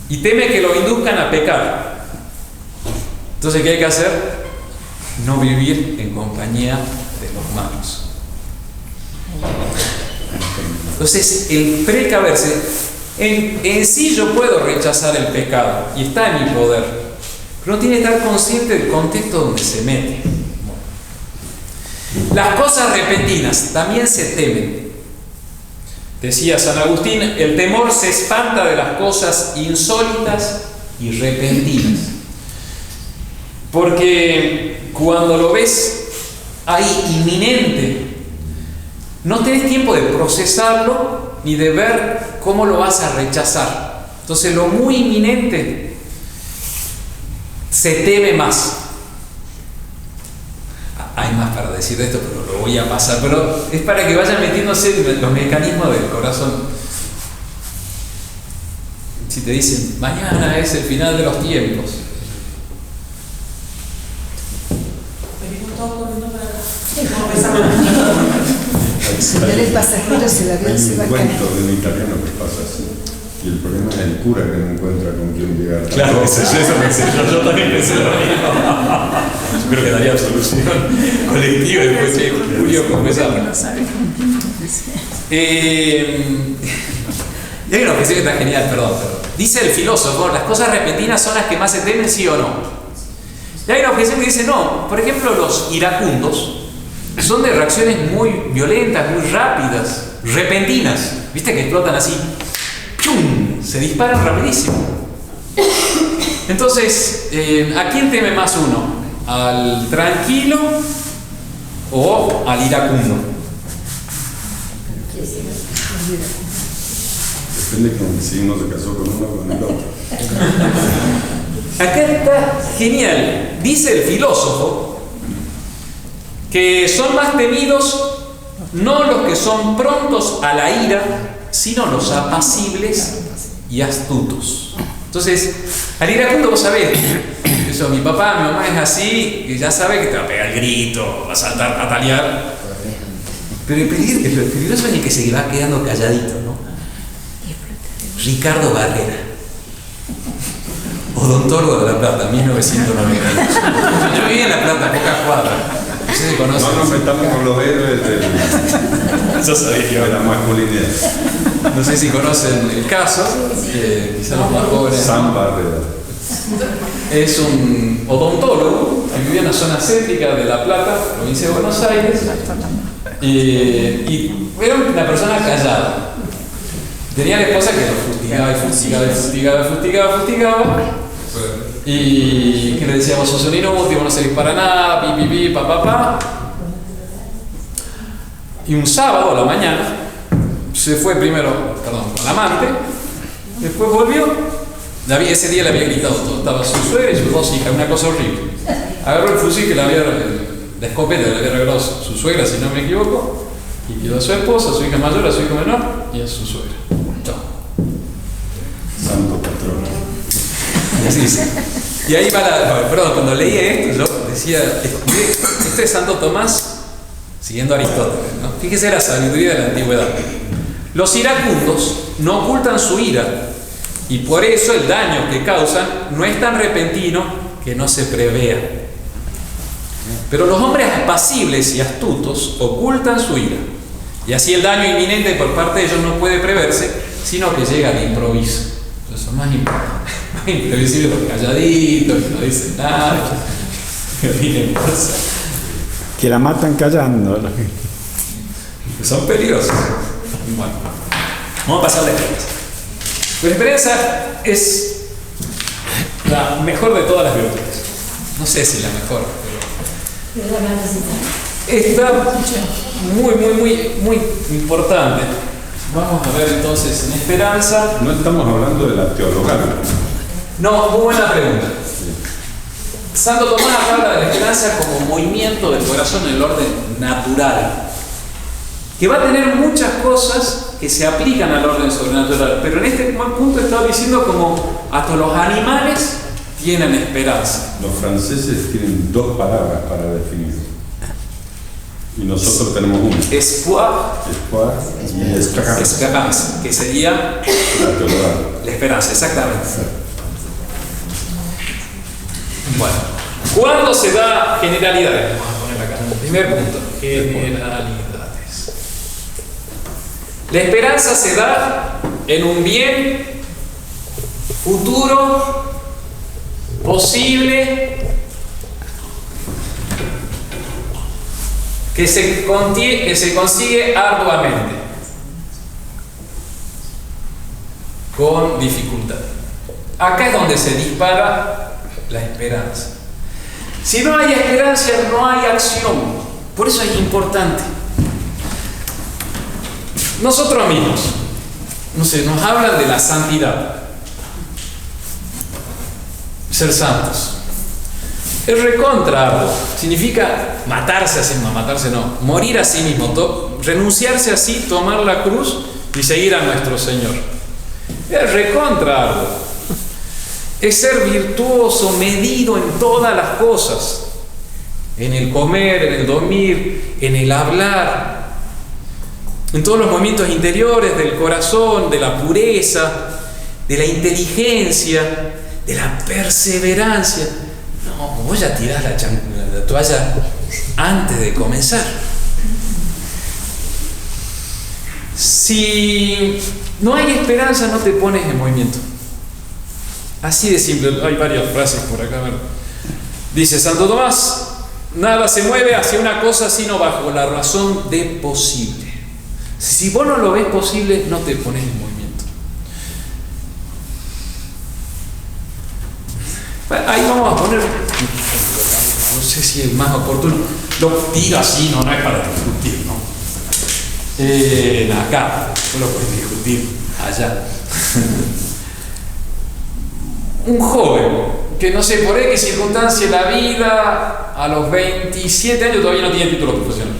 y teme que lo induzcan a pecar. Entonces, ¿qué hay que hacer? No vivir en compañía de los malos. Entonces, el precaverse, en sí yo puedo rechazar el pecado y está en mi poder, pero no tiene que estar consciente del contexto donde se mete. Las cosas repentinas también se temen, Decía San Agustín, el temor se espanta de las cosas insólitas y repentinas. Porque cuando lo ves ahí inminente, no tenés tiempo de procesarlo ni de ver cómo lo vas a rechazar. Entonces lo muy inminente se teme más. Hay más para decir de esto, pero lo voy a pasar. Pero es para que vayan metiéndose en los mecanismos del corazón. Si te dicen, mañana es el final de los tiempos. Venimos todos corriendo para acá. Si no el pasajero se la ve, se va a Hay un caer. cuento de un italiano que pasa así. Y el problema es el cura que no encuentra con quién llegar. Claro, eso pensé yo también pensé lo mismo. Yo creo que daría absolución colectiva y después sí, Julio confesarlo. No sabe. Y hay una objeción que está genial, perdón. Dice el filósofo, las cosas repentinas son las que más se temen, sí o no. Y hay una objeción que dice, no, por ejemplo, los iracundos son de reacciones muy violentas, muy rápidas, repentinas. ¿Viste que explotan así? ¡Pum! Se disparan rapidísimo. Entonces, ¿a quién teme más uno? ¿Al tranquilo o al iracundo? Depende con si uno se casó con uno o con el otro. Acá está genial. Dice el filósofo que son más temidos no los que son prontos a la ira, sino los apacibles y astutos. Entonces, al iracundo vos sabés, eso, mi papá, mi mamá es así, que ya sabe que te va a pegar el grito, va a saltar, a talear. Pero el peligroso es el que se va quedando calladito, ¿no? Ricardo Barrera, odontólogo de La Plata, 1992. Yo viví en La Plata, pocas cuadras. No sé si conocen. No nos metamos con los héroes Yo sabía que de la masculinidad. No sé si conocen el caso, quizás los más jóvenes. San Barrera. Es un odontólogo que vivía en la zona céntrica de La Plata, provincia de Buenos Aires, y era una persona callada. Tenía la esposa que lo fustigaba y fustigaba y fustigaba y fustigaba y fustigaba. Y que le decía, vos sos un inútil, vos no servís para nada, pi, pi, pi, pa, pa, pa. Y un sábado a la mañana se fue primero, con la amante, después volvió. Ese día le había gritado todo, estaba su suegra y sus dos hijas, una cosa horrible. Agarró el fusil que la escopeta que le había regalado su suegra, si no me equivoco, y quedó a su esposa, a su hija mayor, a su hijo menor y a su suegra. Chao. Santo patrón. Y así dice. Y ahí va perdón, cuando leí esto, yo decía, este es Santo Tomás, siguiendo a Aristóteles, ¿no? Fíjese la sabiduría de la antigüedad. Los iracundos no ocultan su ira, y por eso el daño que causan no es tan repentino que no se prevea. Pero los hombres apacibles y astutos ocultan su ira, y así el daño inminente por parte de ellos no puede preverse, sino que llega de improviso. Entonces son más imprevisibles los calladitos, que no dicen nada, que vienen cosas. Que la matan callando. Son peligrosos. Bueno, vamos a pasar la esperanza. La esperanza es la mejor de todas las virtudes. No sé si la mejor, pero está muy importante. Vamos a ver entonces en esperanza. No estamos hablando de la teologal. No, muy buena pregunta. Santo Tomás habla de la esperanza como movimiento del corazón en el orden natural, que va a tener muchas cosas que se aplican al orden sobrenatural, pero en este punto estaba diciendo como hasta los animales tienen esperanza. Los franceses tienen dos palabras para definirlo. Y nosotros tenemos una. Espoir, Y esperanza. esperanza, que sería La teologal. la esperanza, exactamente. Bueno, ¿cuándo se da generalidades? Vamos a poner acá. Primer punto, generalidades. La esperanza se da en un bien futuro, posible, que se consigue arduamente. con dificultad. Acá es donde se dispara la esperanza. Si no hay esperanza, no hay acción. Por eso es importante. Nosotros mismos, nos hablan de la santidad. Ser santos. Es recontra, significa matarse a sí mismo, morir a sí mismo, renunciarse a sí, tomar la cruz y seguir a nuestro Señor. Es recontra. Es ser virtuoso, medido en todas las cosas, en el comer, en el dormir, en el hablar, en todos los movimientos interiores del corazón, de la pureza, de la inteligencia, de la perseverancia. No, vos ya tirás la toalla antes de comenzar. Si no hay esperanza, no te pones en movimiento. Así de simple. Hay varias frases por acá. Dice Santo Tomás: nada se mueve hacia una cosa sino bajo la razón de posible. Si vos no lo ves posible, no te pones en movimiento. Ahí vamos a poner, no sé si es más oportuno, lo tiro así, no es para discutir, ¿no? Acá, no lo puedes discutir allá. Un joven que no sé por qué circunstancia de la vida, a los 27 años todavía no tiene título profesional.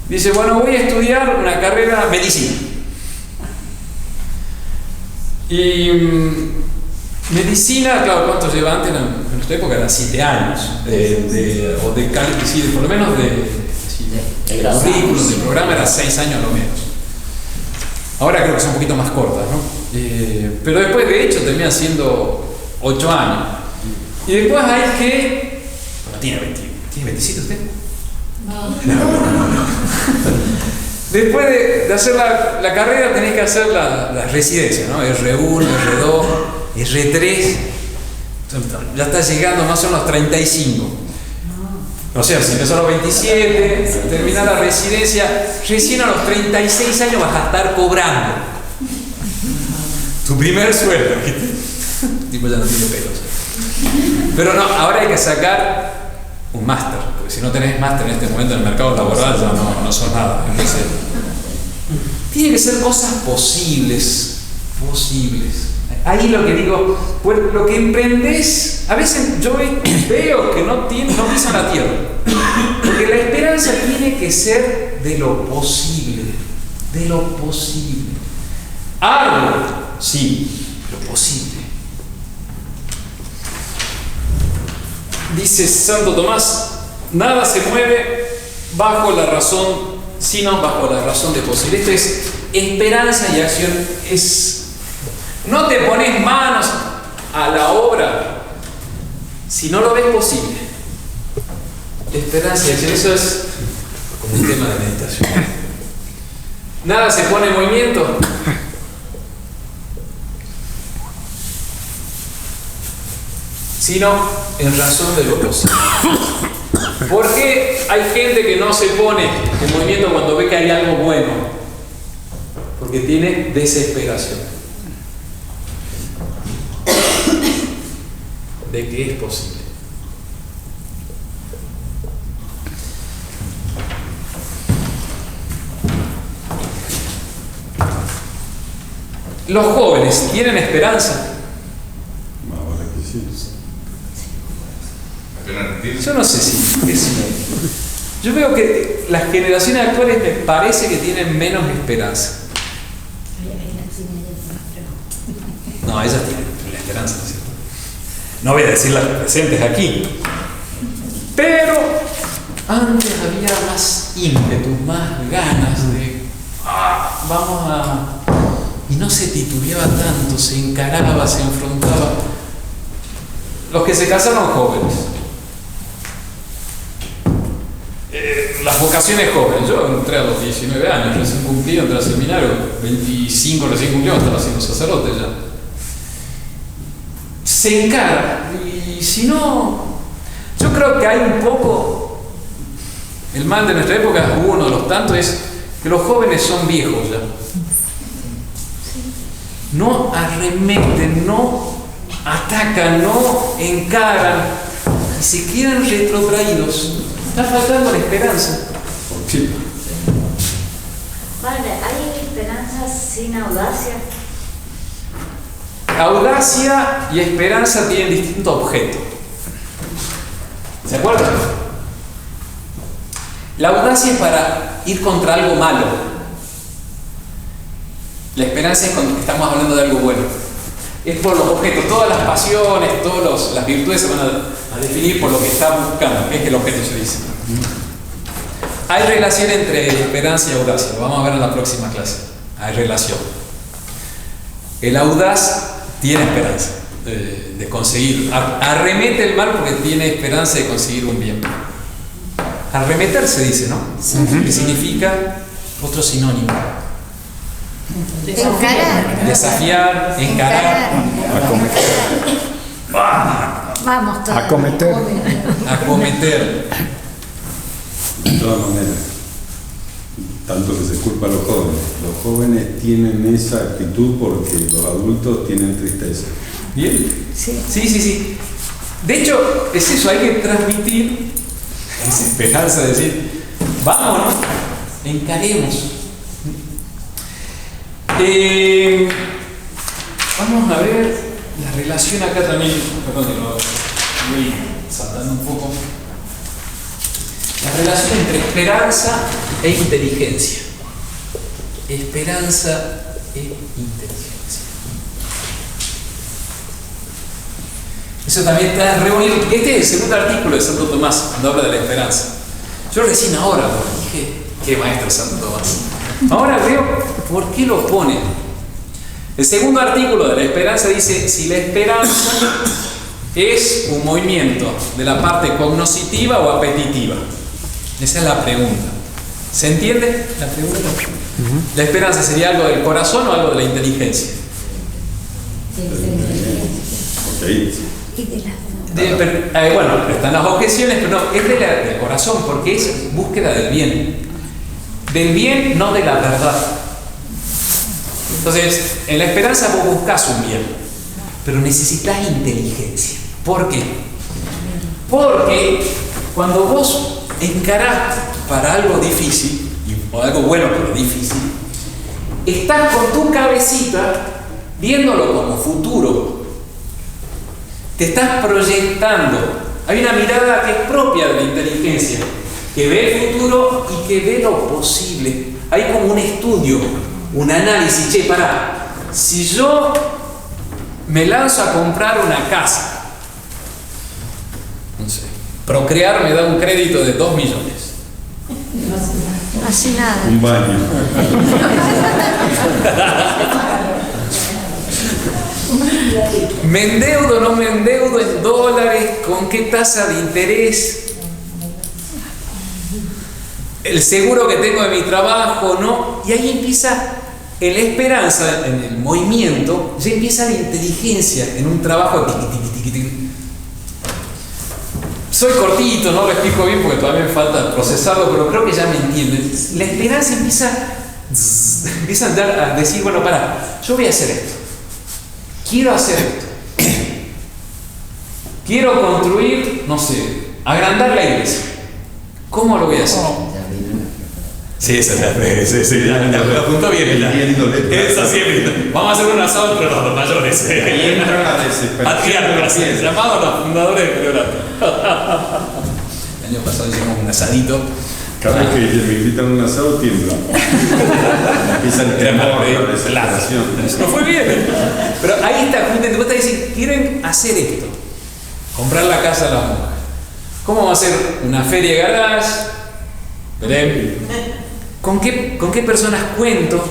Dice, bueno, voy a estudiar una carrera de medicina. Y medicina, claro, ¿cuánto lleva antes? En nuestra época eran 7 años, por lo menos de currículum, de programa era 6 años lo menos. Ahora creo que son un poquito más cortas, ¿no? Pero después, de hecho, termina siendo 8 años. Y después hay que... Bueno, tiene 27 usted. No. Después de hacer la carrera tenés que hacer la residencia, ¿no? R1, R2, R3. Ya está llegando más o menos a los 35. O sea, si empezó a los 27, terminar la residencia, recién a los 36 años vas a estar cobrando tu primer sueldo. Tipo ya no tiene pelos. Pero no, ahora hay que sacar un máster, porque si no tenés máster en este momento en el mercado laboral ya no sos nada. Entonces, tiene que ser cosas posibles. Ahí lo que digo, pues lo que emprendés, a veces yo veo que no pisan la tierra, porque la esperanza tiene que ser de lo posible, Algo, sí, lo posible. Dice Santo Tomás, nada se mueve bajo la razón, sino bajo la razón de posible. Esto es esperanza y acción. No te pones manos a la obra si no lo ves posible. Esperanza y acción, eso es como un tema de meditación. Nada se pone en movimiento sino en razón de lo posible. ¿Por qué hay gente que no se pone en movimiento cuando ve que hay algo bueno? Porque tiene desesperación de que es posible. Los jóvenes tienen esperanza. Ahora que sí. Yo no sé si yo veo que las generaciones actuales me parece que tienen menos esperanza. No, ellas tienen la esperanza, ¿no es cierto? No voy a decir las presentes aquí, pero antes había más ímpetu, más ganas de vamos a... Y no se titubeaba tanto, se encaraba, se enfrentaba. Los que se casaron jóvenes, las vocaciones jóvenes. Yo entré a los 19 años, recién cumplido, entré al seminario, 25 recién cumplido, estaba siendo sacerdote ya. Se encara, y si no, yo creo que hay un poco, el mal de nuestra época, uno de los tantos, es que los jóvenes son viejos ya. no arremeten, no atacan, no encaran y se quedan retrotraídos. Está faltando la esperanza. Sí. Padre, ¿hay esperanza sin audacia? Audacia y esperanza tienen distinto objeto. ¿Se acuerdan? La audacia es para ir contra algo malo. La esperanza es cuando estamos hablando de algo bueno. Es por los objetos, todas las pasiones, todas las virtudes se van a definir por lo que está buscando, que es el objeto, se dice. Hay relación entre esperanza y audacia, lo vamos a ver en la próxima clase. Hay relación. El audaz tiene esperanza de conseguir, arremete el mal porque tiene esperanza de conseguir un bien. Arremeter se dice, ¿no? Que significa otro sinónimo. Encarar. Desafiar, encarar, Vamos todos. Acometer. acometer. De todas maneras, tanto que se culpa a los jóvenes. Los jóvenes tienen esa actitud porque los adultos tienen tristeza. ¿Bien? Sí. Sí. De hecho, es eso, hay que transmitir esa esperanza, de decir, vámonos, encaremos. Vamos a ver la relación acá también, perdón que lo voy saltando un poco. La relación entre esperanza e inteligencia. Esperanza e inteligencia. Eso también está reunido. Este es el segundo artículo de Santo Tomás, cuando habla de la esperanza. Yo recién ahora lo dije, qué maestro Santo Tomás. Ahora veo por qué lo pone. El segundo artículo de la esperanza dice: si la esperanza es un movimiento de la parte cognoscitiva o apetitiva. Esa es la pregunta. ¿Se entiende la pregunta? ¿La esperanza sería algo del corazón o algo de la inteligencia? Ok. Y de la... Bueno, están las objeciones, pero no, es del corazón, porque es búsqueda del bien. Del bien, no de la verdad. Entonces, en la esperanza vos buscás un bien, pero necesitas inteligencia. ¿Por qué? Porque cuando vos encarás para algo difícil, o algo bueno pero difícil, estás con tu cabecita viéndolo como futuro. Te estás proyectando. Hay una mirada que es propia de la inteligencia, que ve el futuro y que ve lo posible. Hay como un estudio, un análisis. Che, pará, si yo me lanzo a comprar una casa, no sé, Procrear me da un crédito de 2 millones. Así nada. Un baño. ¿Me endeudo o no me endeudo en dólares? ¿Con qué tasa de interés? ¿El seguro que tengo de mi trabajo? ¿No? Y ahí empieza, en la esperanza, en el movimiento, ya empieza la inteligencia en un trabajo. Soy cortito, no lo explico bien porque todavía me falta procesarlo, pero creo que ya me entienden. La esperanza empieza a andar a decir, bueno, para, yo voy a hacer esto. Quiero hacer esto. Quiero construir, no sé, agrandar la iglesia. ¿Cómo lo voy a hacer? Sí, la apuntó bien. Esa siempre. Vamos a hacer un asado entre los mayores. Ahí entra la desesperación. Llamados los fundadores de Cleorato. El año pasado hicimos un asadito. Cada vez que me invitan a un asado, tiembla. Empieza el temor, la desesperación. No fue bien. Pero ahí está, justamente, vos te dicen, quieren hacer esto. Comprar la casa de la mujer. ¿Cómo va a ser una feria de garage? Veremos. ¿Con qué personas cuento?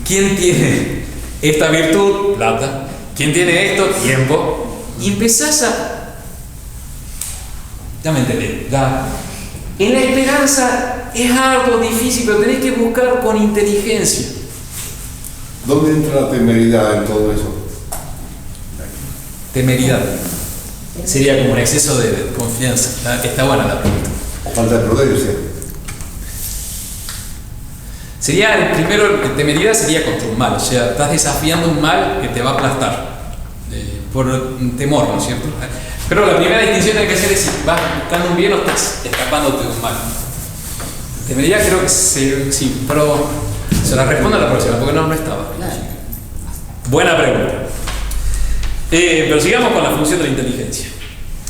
¿Quién tiene esta virtud? Plata. ¿Quién tiene esto? Tiempo. Y empezás a... Ya me entendí. En la esperanza es algo difícil, pero tenés que buscar con inteligencia. ¿Dónde entra la temeridad en todo eso? Temeridad. Sería como un exceso de confianza. Está buena la pregunta. Falta de prudencia. Sería el primero, temeridad sería contra un mal, o sea, estás desafiando un mal que te va a aplastar, por temor, ¿no es cierto? Pero la primera distinción que hay que hacer es si vas buscando un bien o estás escapándote de un mal. Temeridad creo que sí, pero se la respondo a la próxima, porque no estaba. Buena pregunta. Pero sigamos con la función de la inteligencia.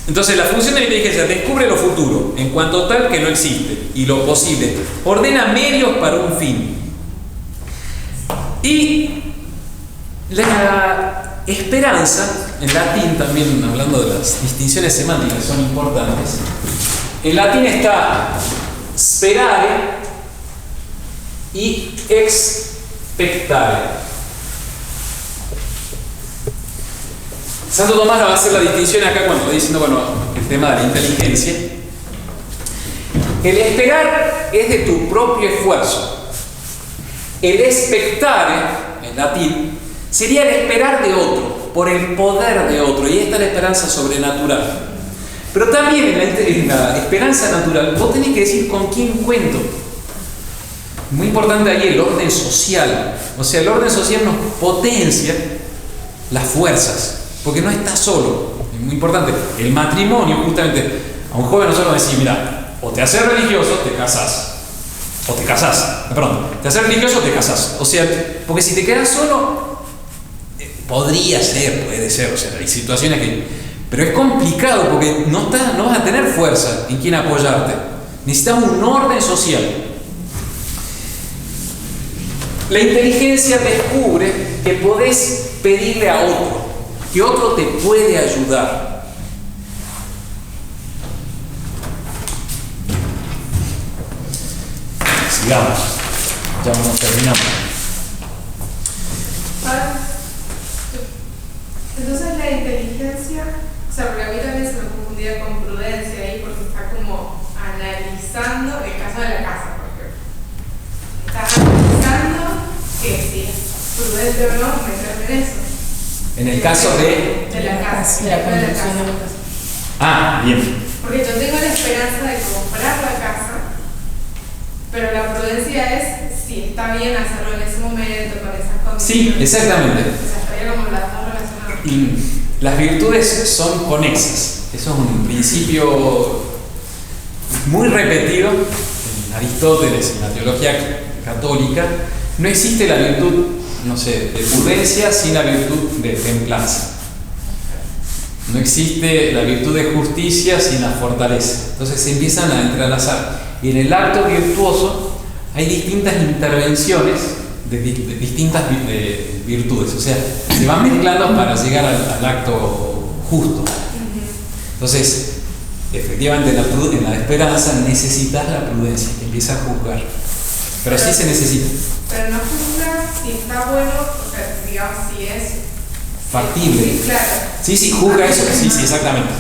Entonces, la función de la inteligencia descubre lo futuro, en cuanto tal que no existe, y lo posible. Ordena medios para un fin. Y la esperanza, en latín también, hablando de las distinciones semánticas que son importantes, en latín está sperare y expectare. Santo Tomás va a hacer la distinción acá cuando está diciendo, bueno, el tema de la inteligencia. El esperar es de tu propio esfuerzo. El expectare, en latín, sería el esperar de otro, por el poder de otro, y esta es la esperanza sobrenatural. Pero también en la esperanza natural, vos tenés que decir con quién cuento. Muy importante ahí el orden social. O sea, el orden social nos potencia las fuerzas, porque no estás solo. Es muy importante. El matrimonio, justamente, a un joven nosotros decimos, mira, o te haces religioso, te casás. O te casás, perdón, te haces religioso o te casás. O sea, porque si te quedas solo, puede ser, o sea, hay situaciones que... Pero es complicado porque no vas a tener fuerza en quién apoyarte. Necesitas un orden social. La inteligencia descubre que podés pedirle a otro, que otro te puede ayudar. Sigamos. Ya vamos terminando. Entonces la inteligencia, o sea, porque a mí también se me confundía con prudencia ahí, porque está como analizando el caso de la casa, por ejemplo. Estás analizando que si es prudente o no meterme en eso. En el caso de la casa, de la construcción de la casa. Ah, bien. Porque yo tengo la esperanza de comprar la casa, pero la prudencia es si está bien hacerlo en ese momento, con esas condiciones. Sí, exactamente. O sea, estaría como las dos relacionadas. Y las virtudes son conexas. Eso es un principio muy repetido en Aristóteles, en la teología católica. No existe la virtud, no sé, de prudencia sin la virtud de templanza. No existe la virtud de justicia sin la fortaleza. Entonces se empiezan a entrelazar. Y en el acto virtuoso hay distintas intervenciones de distintas virtudes. O sea, se van mezclando para llegar al acto justo. Entonces, efectivamente, en la esperanza necesitas la prudencia, que empieza a juzgar. Pero sí se necesita. Pero no juzga si está bueno, o sea, digamos, si es factible. Sí, claro. Sí, juzga eso. Sí, exactamente.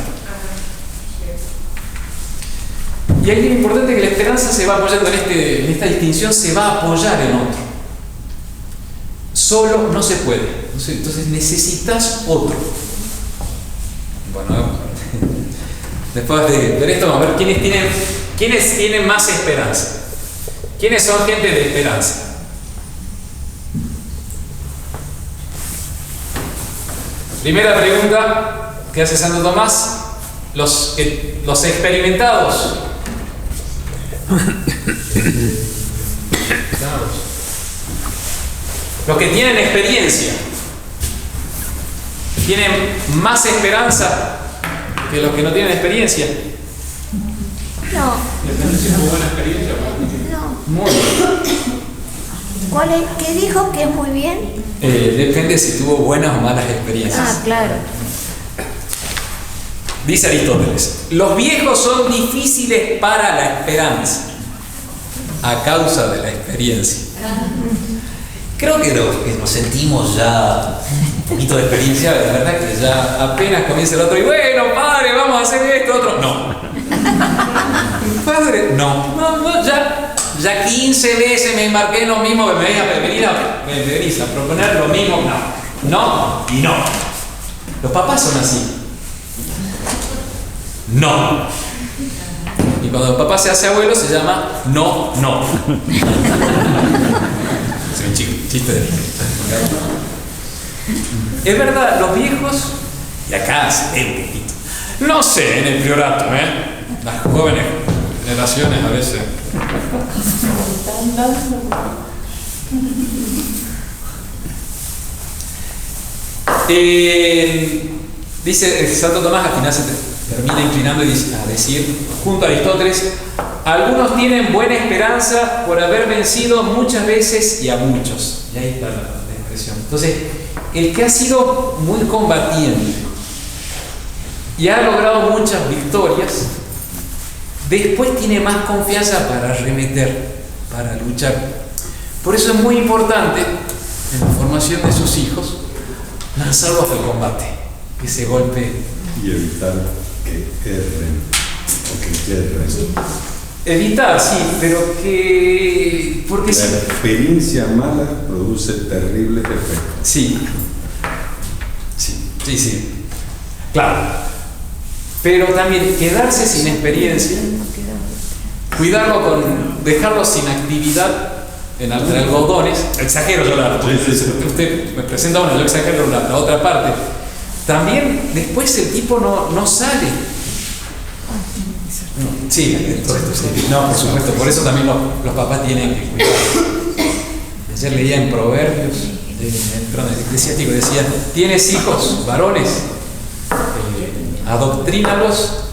Y ahí es importante que la esperanza se va apoyando en esta distinción, se va a apoyar en otro. Solo no se puede. Entonces necesitas otro. Bueno, después de ver esto, vamos a ver quiénes tienen más esperanza. ¿Quiénes son gente de esperanza? Primera pregunta que hace Santo Tomás: los experimentados. Los que tienen experiencia tienen más esperanza que los que no tienen experiencia. No. Depende si tuvo buena experiencia o no. No. Muy bien. ¿Cuál es? ¿Qué dijo que es muy bien? Depende si tuvo buenas o malas experiencias. Ah, claro. Dice Aristóteles: los viejos son difíciles para la esperanza a causa de la experiencia. Creo que los que nos sentimos ya un poquito de experiencia, la verdad que ya apenas comienza el otro y bueno, padre, vamos a hacer esto, otro. No. Padre, no, ya 15 veces me embarqué en lo mismo, me venís a proponer lo mismo, no y no. Los papás son así. No. Y cuando el papá se hace abuelo se llama no. Es un chiste de... Es verdad, los viejos, y acá se ve un poquito, no sé en el priorato, las jóvenes generaciones a veces. Dice Santo Tomás, al final se termina inclinando a decir, junto a Aristóteles, algunos tienen buena esperanza por haber vencido muchas veces y a muchos. Y ahí está la expresión. Entonces, el que ha sido muy combatiente y ha logrado muchas victorias, después tiene más confianza para arremeter, para luchar. Por eso es muy importante en la formación de sus hijos lanzarlos al combate, que se golpeen. Y evitar que erren o que yerren. Evitar, sí, pero que... Porque la experiencia mala produce terribles efectos. Sí. Claro. Pero también quedarse sin experiencia, dejarlo sin actividad entre algodones, exagero yo usted me presenta uno, yo exagero la otra parte. También después el tipo no sale. Sí, no, por supuesto, por eso también los papás tienen que cuidar. Ayer leía en Proverbios, el eclesiástico decía, ¿tienes hijos varones? Adoctrínalos,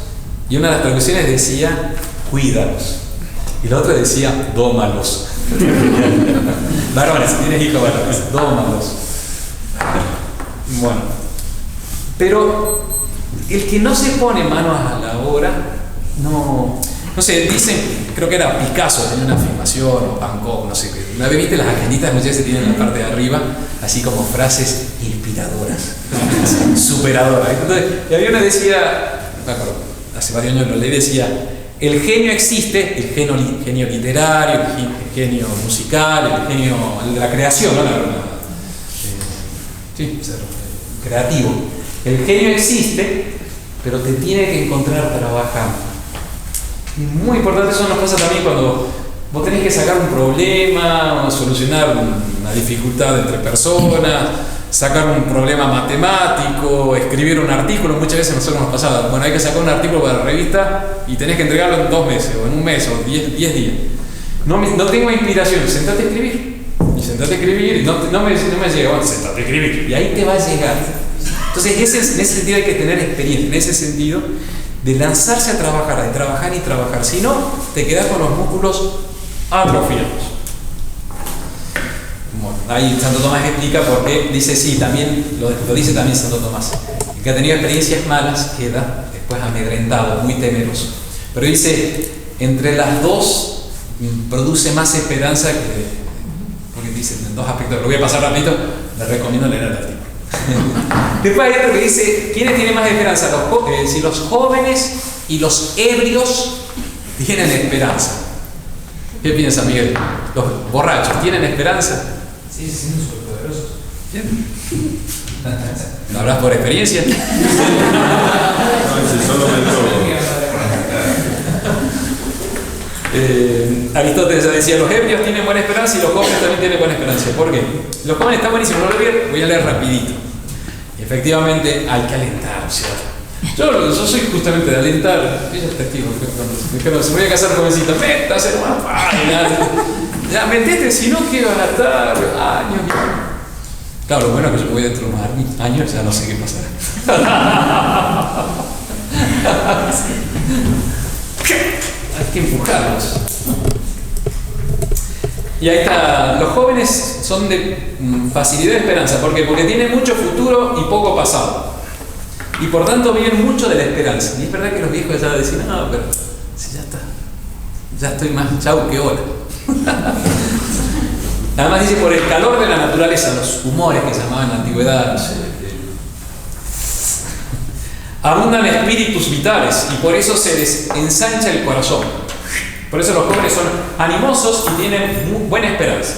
y una de las traducciones decía, cuídalos, y la otra decía, dómalos. Varones, si tienes hijos varones, dómalos. Bueno, pero el que no se pone manos a la obra, no sé, dicen, creo que era Picasso, tenía una afirmación, o Van Gogh, no sé qué. Una vez viste las agenditas, muchas veces tienen en la parte de arriba, así como frases inspiradoras, superadoras. Entonces, y había una decía, me acuerdo, hace varios años lo leí, decía, el genio existe, el genio literario, el genio musical, el genio de la creación, ¿no? Creativo. El genio existe, pero te tiene que encontrar trabajando. Y muy importante, eso nos pasa también cuando vos tenés que sacar un problema, o solucionar una dificultad entre personas, sacar un problema matemático, escribir un artículo. Muchas veces nosotros nos pasa, bueno, hay que sacar un artículo para la revista y tenés que entregarlo en 2 meses, o en 1 mes, o 10 días. No tengo inspiración, sentate a escribir. Y sentate a escribir, y no me llega, bueno, sentate a escribir. Y ahí te va a llegar. Entonces, en ese sentido hay que tener experiencia, en ese sentido de lanzarse a trabajar, de trabajar y trabajar. Si no, te quedas con los músculos atrofiados. Bueno, ahí Santo Tomás explica por qué, dice sí, también lo dice también Santo Tomás. El que ha tenido experiencias malas queda después amedrentado, muy temeroso. Pero dice, entre las dos produce más esperanza que, porque dice en 2 aspectos, lo voy a pasar rapidito, les recomiendo leer el artículo. Después hay otro que dice, ¿quiénes tienen más esperanza? Si los jóvenes y los ebrios tienen esperanza. ¿Qué piensa Miguel? ¿Los borrachos tienen esperanza? Sí, siendo superpoderosos. Bien. ¿Lo hablas por experiencia? No, ese solo Aristóteles decía, los ebrios tienen buena esperanza y los jóvenes también tienen buena esperanza. ¿Por qué? Los jóvenes están buenísimos, no lo voy a leer rapidito. Efectivamente hay que alentar, ¿cierto? Yo soy justamente de alentar. Ella es testigo, cuando me dijeron, se voy a casar jovencita, métase hermano, ya metete, si no, ¿qué vas a estar? Años. Claro, lo bueno es que yo voy dentro de unos años, ya no sé qué pasará. Hay que empujarlos. Y ahí está, los jóvenes son de facilidad de esperanza. ¿Por qué? Porque tienen mucho futuro y poco pasado. Y por tanto viven mucho de la esperanza. Y es verdad que los viejos ya decían, no, pero si ya está, ya estoy más chau que hola. Además dice, por el calor de la naturaleza, los humores que se llamaban en la antigüedad, no sé, abundan espíritus vitales y por eso se les ensancha el corazón. Por eso los jóvenes son animosos y tienen muy buena esperanza.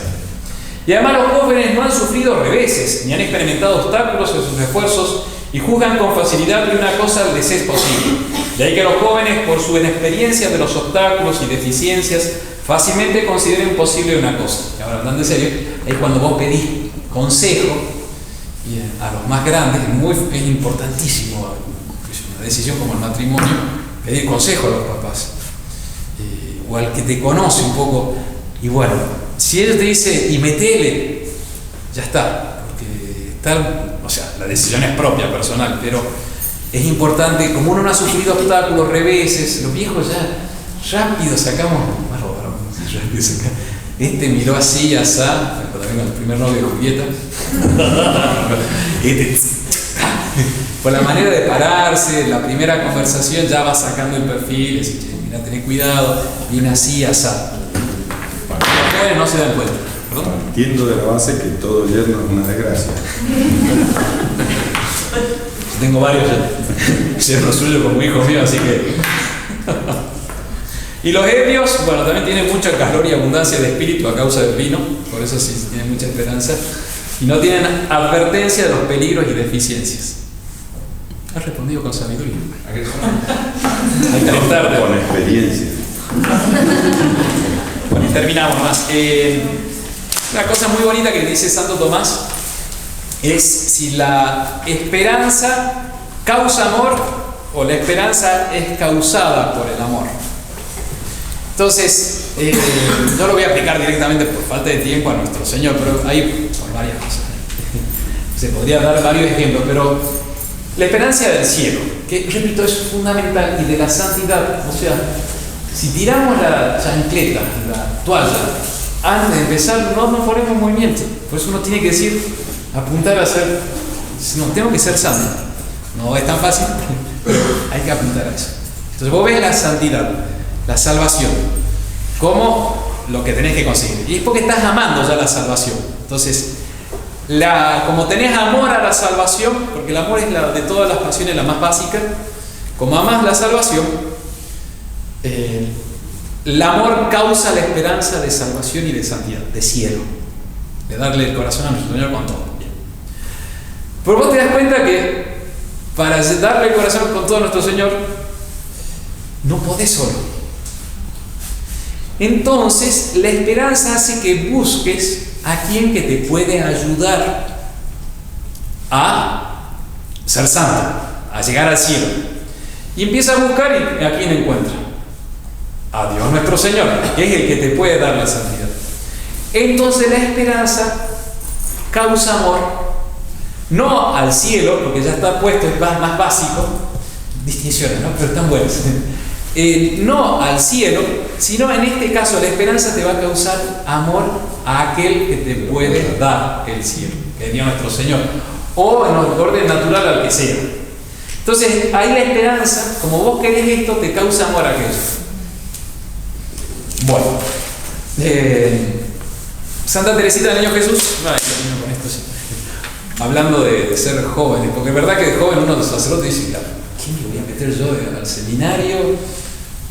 Y además los jóvenes no han sufrido reveses, ni han experimentado obstáculos en sus esfuerzos, y juzgan con facilidad que una cosa les es posible. De ahí que los jóvenes, por su inexperiencia de los obstáculos y deficiencias, fácilmente consideren posible una cosa. Y ahora, hablando en serio, es cuando vos pedís consejo y a los más grandes, es importantísimo, es una decisión como el matrimonio, pedir consejo a los papás, o al que te conoce un poco. Y bueno, si él te dice, y metele, ya está, porque o sea, la decisión es propia, personal, pero es importante, como uno no ha sufrido obstáculos, reveses, los viejos ya rápido sacamos, este miró así, asá, también con el primer novio de Julieta, por la manera de pararse, la primera conversación ya va sacando el perfil, así, mira, tenés cuidado, viene así, asá. Los jóvenes no se dan cuenta. ¿Perdón? Partiendo de la base que todo yerno es una desgracia. Tengo varios yernos suyos como hijos míos, así que... Y los ebrios, bueno, también tienen mucha calor y abundancia de espíritu a causa del vino, por eso sí tienen mucha esperanza, y no tienen advertencia de los peligros y deficiencias. Has respondido con sabiduría. Hay que tarde. Con experiencia. Bueno, y terminamos más. Una cosa muy bonita que dice Santo Tomás es si la esperanza causa amor o la esperanza es causada por el amor. Entonces, yo lo voy a aplicar directamente por falta de tiempo a nuestro Señor, pero hay por varias cosas. Se podría dar varios ejemplos, pero la esperanza del cielo, que repito, es fundamental, y de la santidad. O sea, si tiramos la chancleta, la toalla, antes de empezar, no ponemos movimiento. Por eso uno tiene que decir, apuntar a ser, no, tengo que ser santo. No es tan fácil, pero hay que apuntar a eso. Entonces vos ves la santidad, la salvación, como lo que tenés que conseguir. Y es porque estás amando ya la salvación. Entonces, como tenés amor a la salvación, porque el amor es de todas las pasiones la más básica, como amas la salvación, el amor causa la esperanza de salvación y de santidad, de cielo, de darle el corazón a nuestro Señor con todo. Bien. Pero vos te das cuenta que para darle el corazón con todo a nuestro Señor, no podés solo. Entonces, la esperanza hace que busques a quien que te puede ayudar a ser santo, a llegar al cielo. Y empieza a buscar y a quién encuentra. A Dios nuestro Señor, que es el que te puede dar la santidad. Entonces la esperanza causa amor, no al cielo, porque ya está puesto, es más básico, distinciones, ¿no? Pero están buenas. No al cielo, sino en este caso la esperanza te va a causar amor a aquel que te puede dar el cielo, que es Dios nuestro Señor, o en orden natural al que sea. Entonces ahí la esperanza, como vos querés esto, te causa amor a aquello. Bueno, Santa Teresita del Niño Jesús, con esto sí. Hablando de ser jóvenes, porque es verdad que de joven uno de sacerdote dice, ¿quién me voy a meter yo al seminario?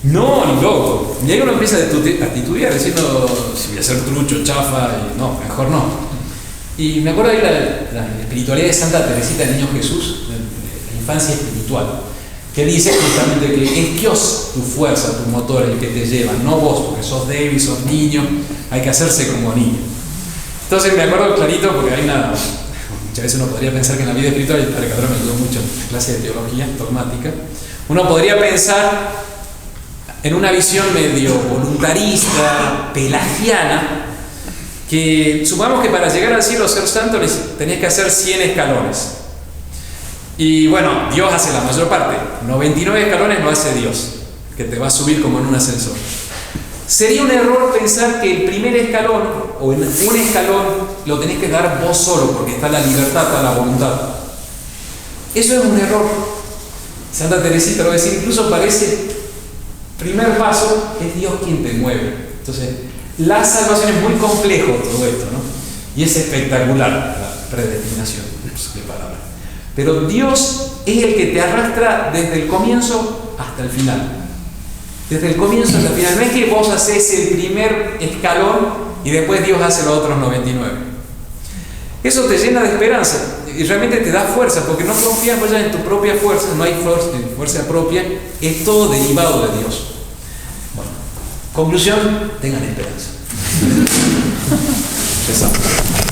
No, ni loco. Y ahí uno empieza a titubear diciendo si voy a ser trucho, chafa, y no, mejor no. Y me acuerdo de la espiritualidad de Santa Teresita del Niño Jesús, la infancia espiritual, que dice justamente que es Dios tu fuerza, tu motor, el que te lleva, no vos, porque sos débil, sos niño, hay que hacerse como niño. Entonces me acuerdo clarito, porque hay muchas veces uno podría pensar que en la vida espiritual, y el Padre Cadrón me ayudó mucho en la clase de teología dogmática, uno podría pensar en una visión medio voluntarista, pelagiana, que supongamos que para llegar al cielo, ser santo, tenés que hacer 100 escalones. Y bueno, Dios hace la mayor parte. 99 escalones lo hace Dios, que te va a subir como en un ascensor. Sería un error pensar que el primer escalón, o en un escalón, lo tenés que dar vos solo, porque está la libertad, está la voluntad. Eso es un error. Santa Teresita lo va a decir, incluso parece... Primer paso, es Dios quien te mueve. Entonces, la salvación es muy complejo todo esto, ¿no? Y es espectacular la predestinación, qué palabra. Pero Dios es el que te arrastra desde el comienzo hasta el final. Desde el comienzo hasta el final. No es que vos haces el primer escalón y después Dios hace los otros 99. Eso te llena de esperanza. y realmente te da fuerza, porque no confías vos ya en tu propia fuerza, no hay fuerza propia, es todo derivado de Dios. Bueno, conclusión, tengan esperanza. Rezamos.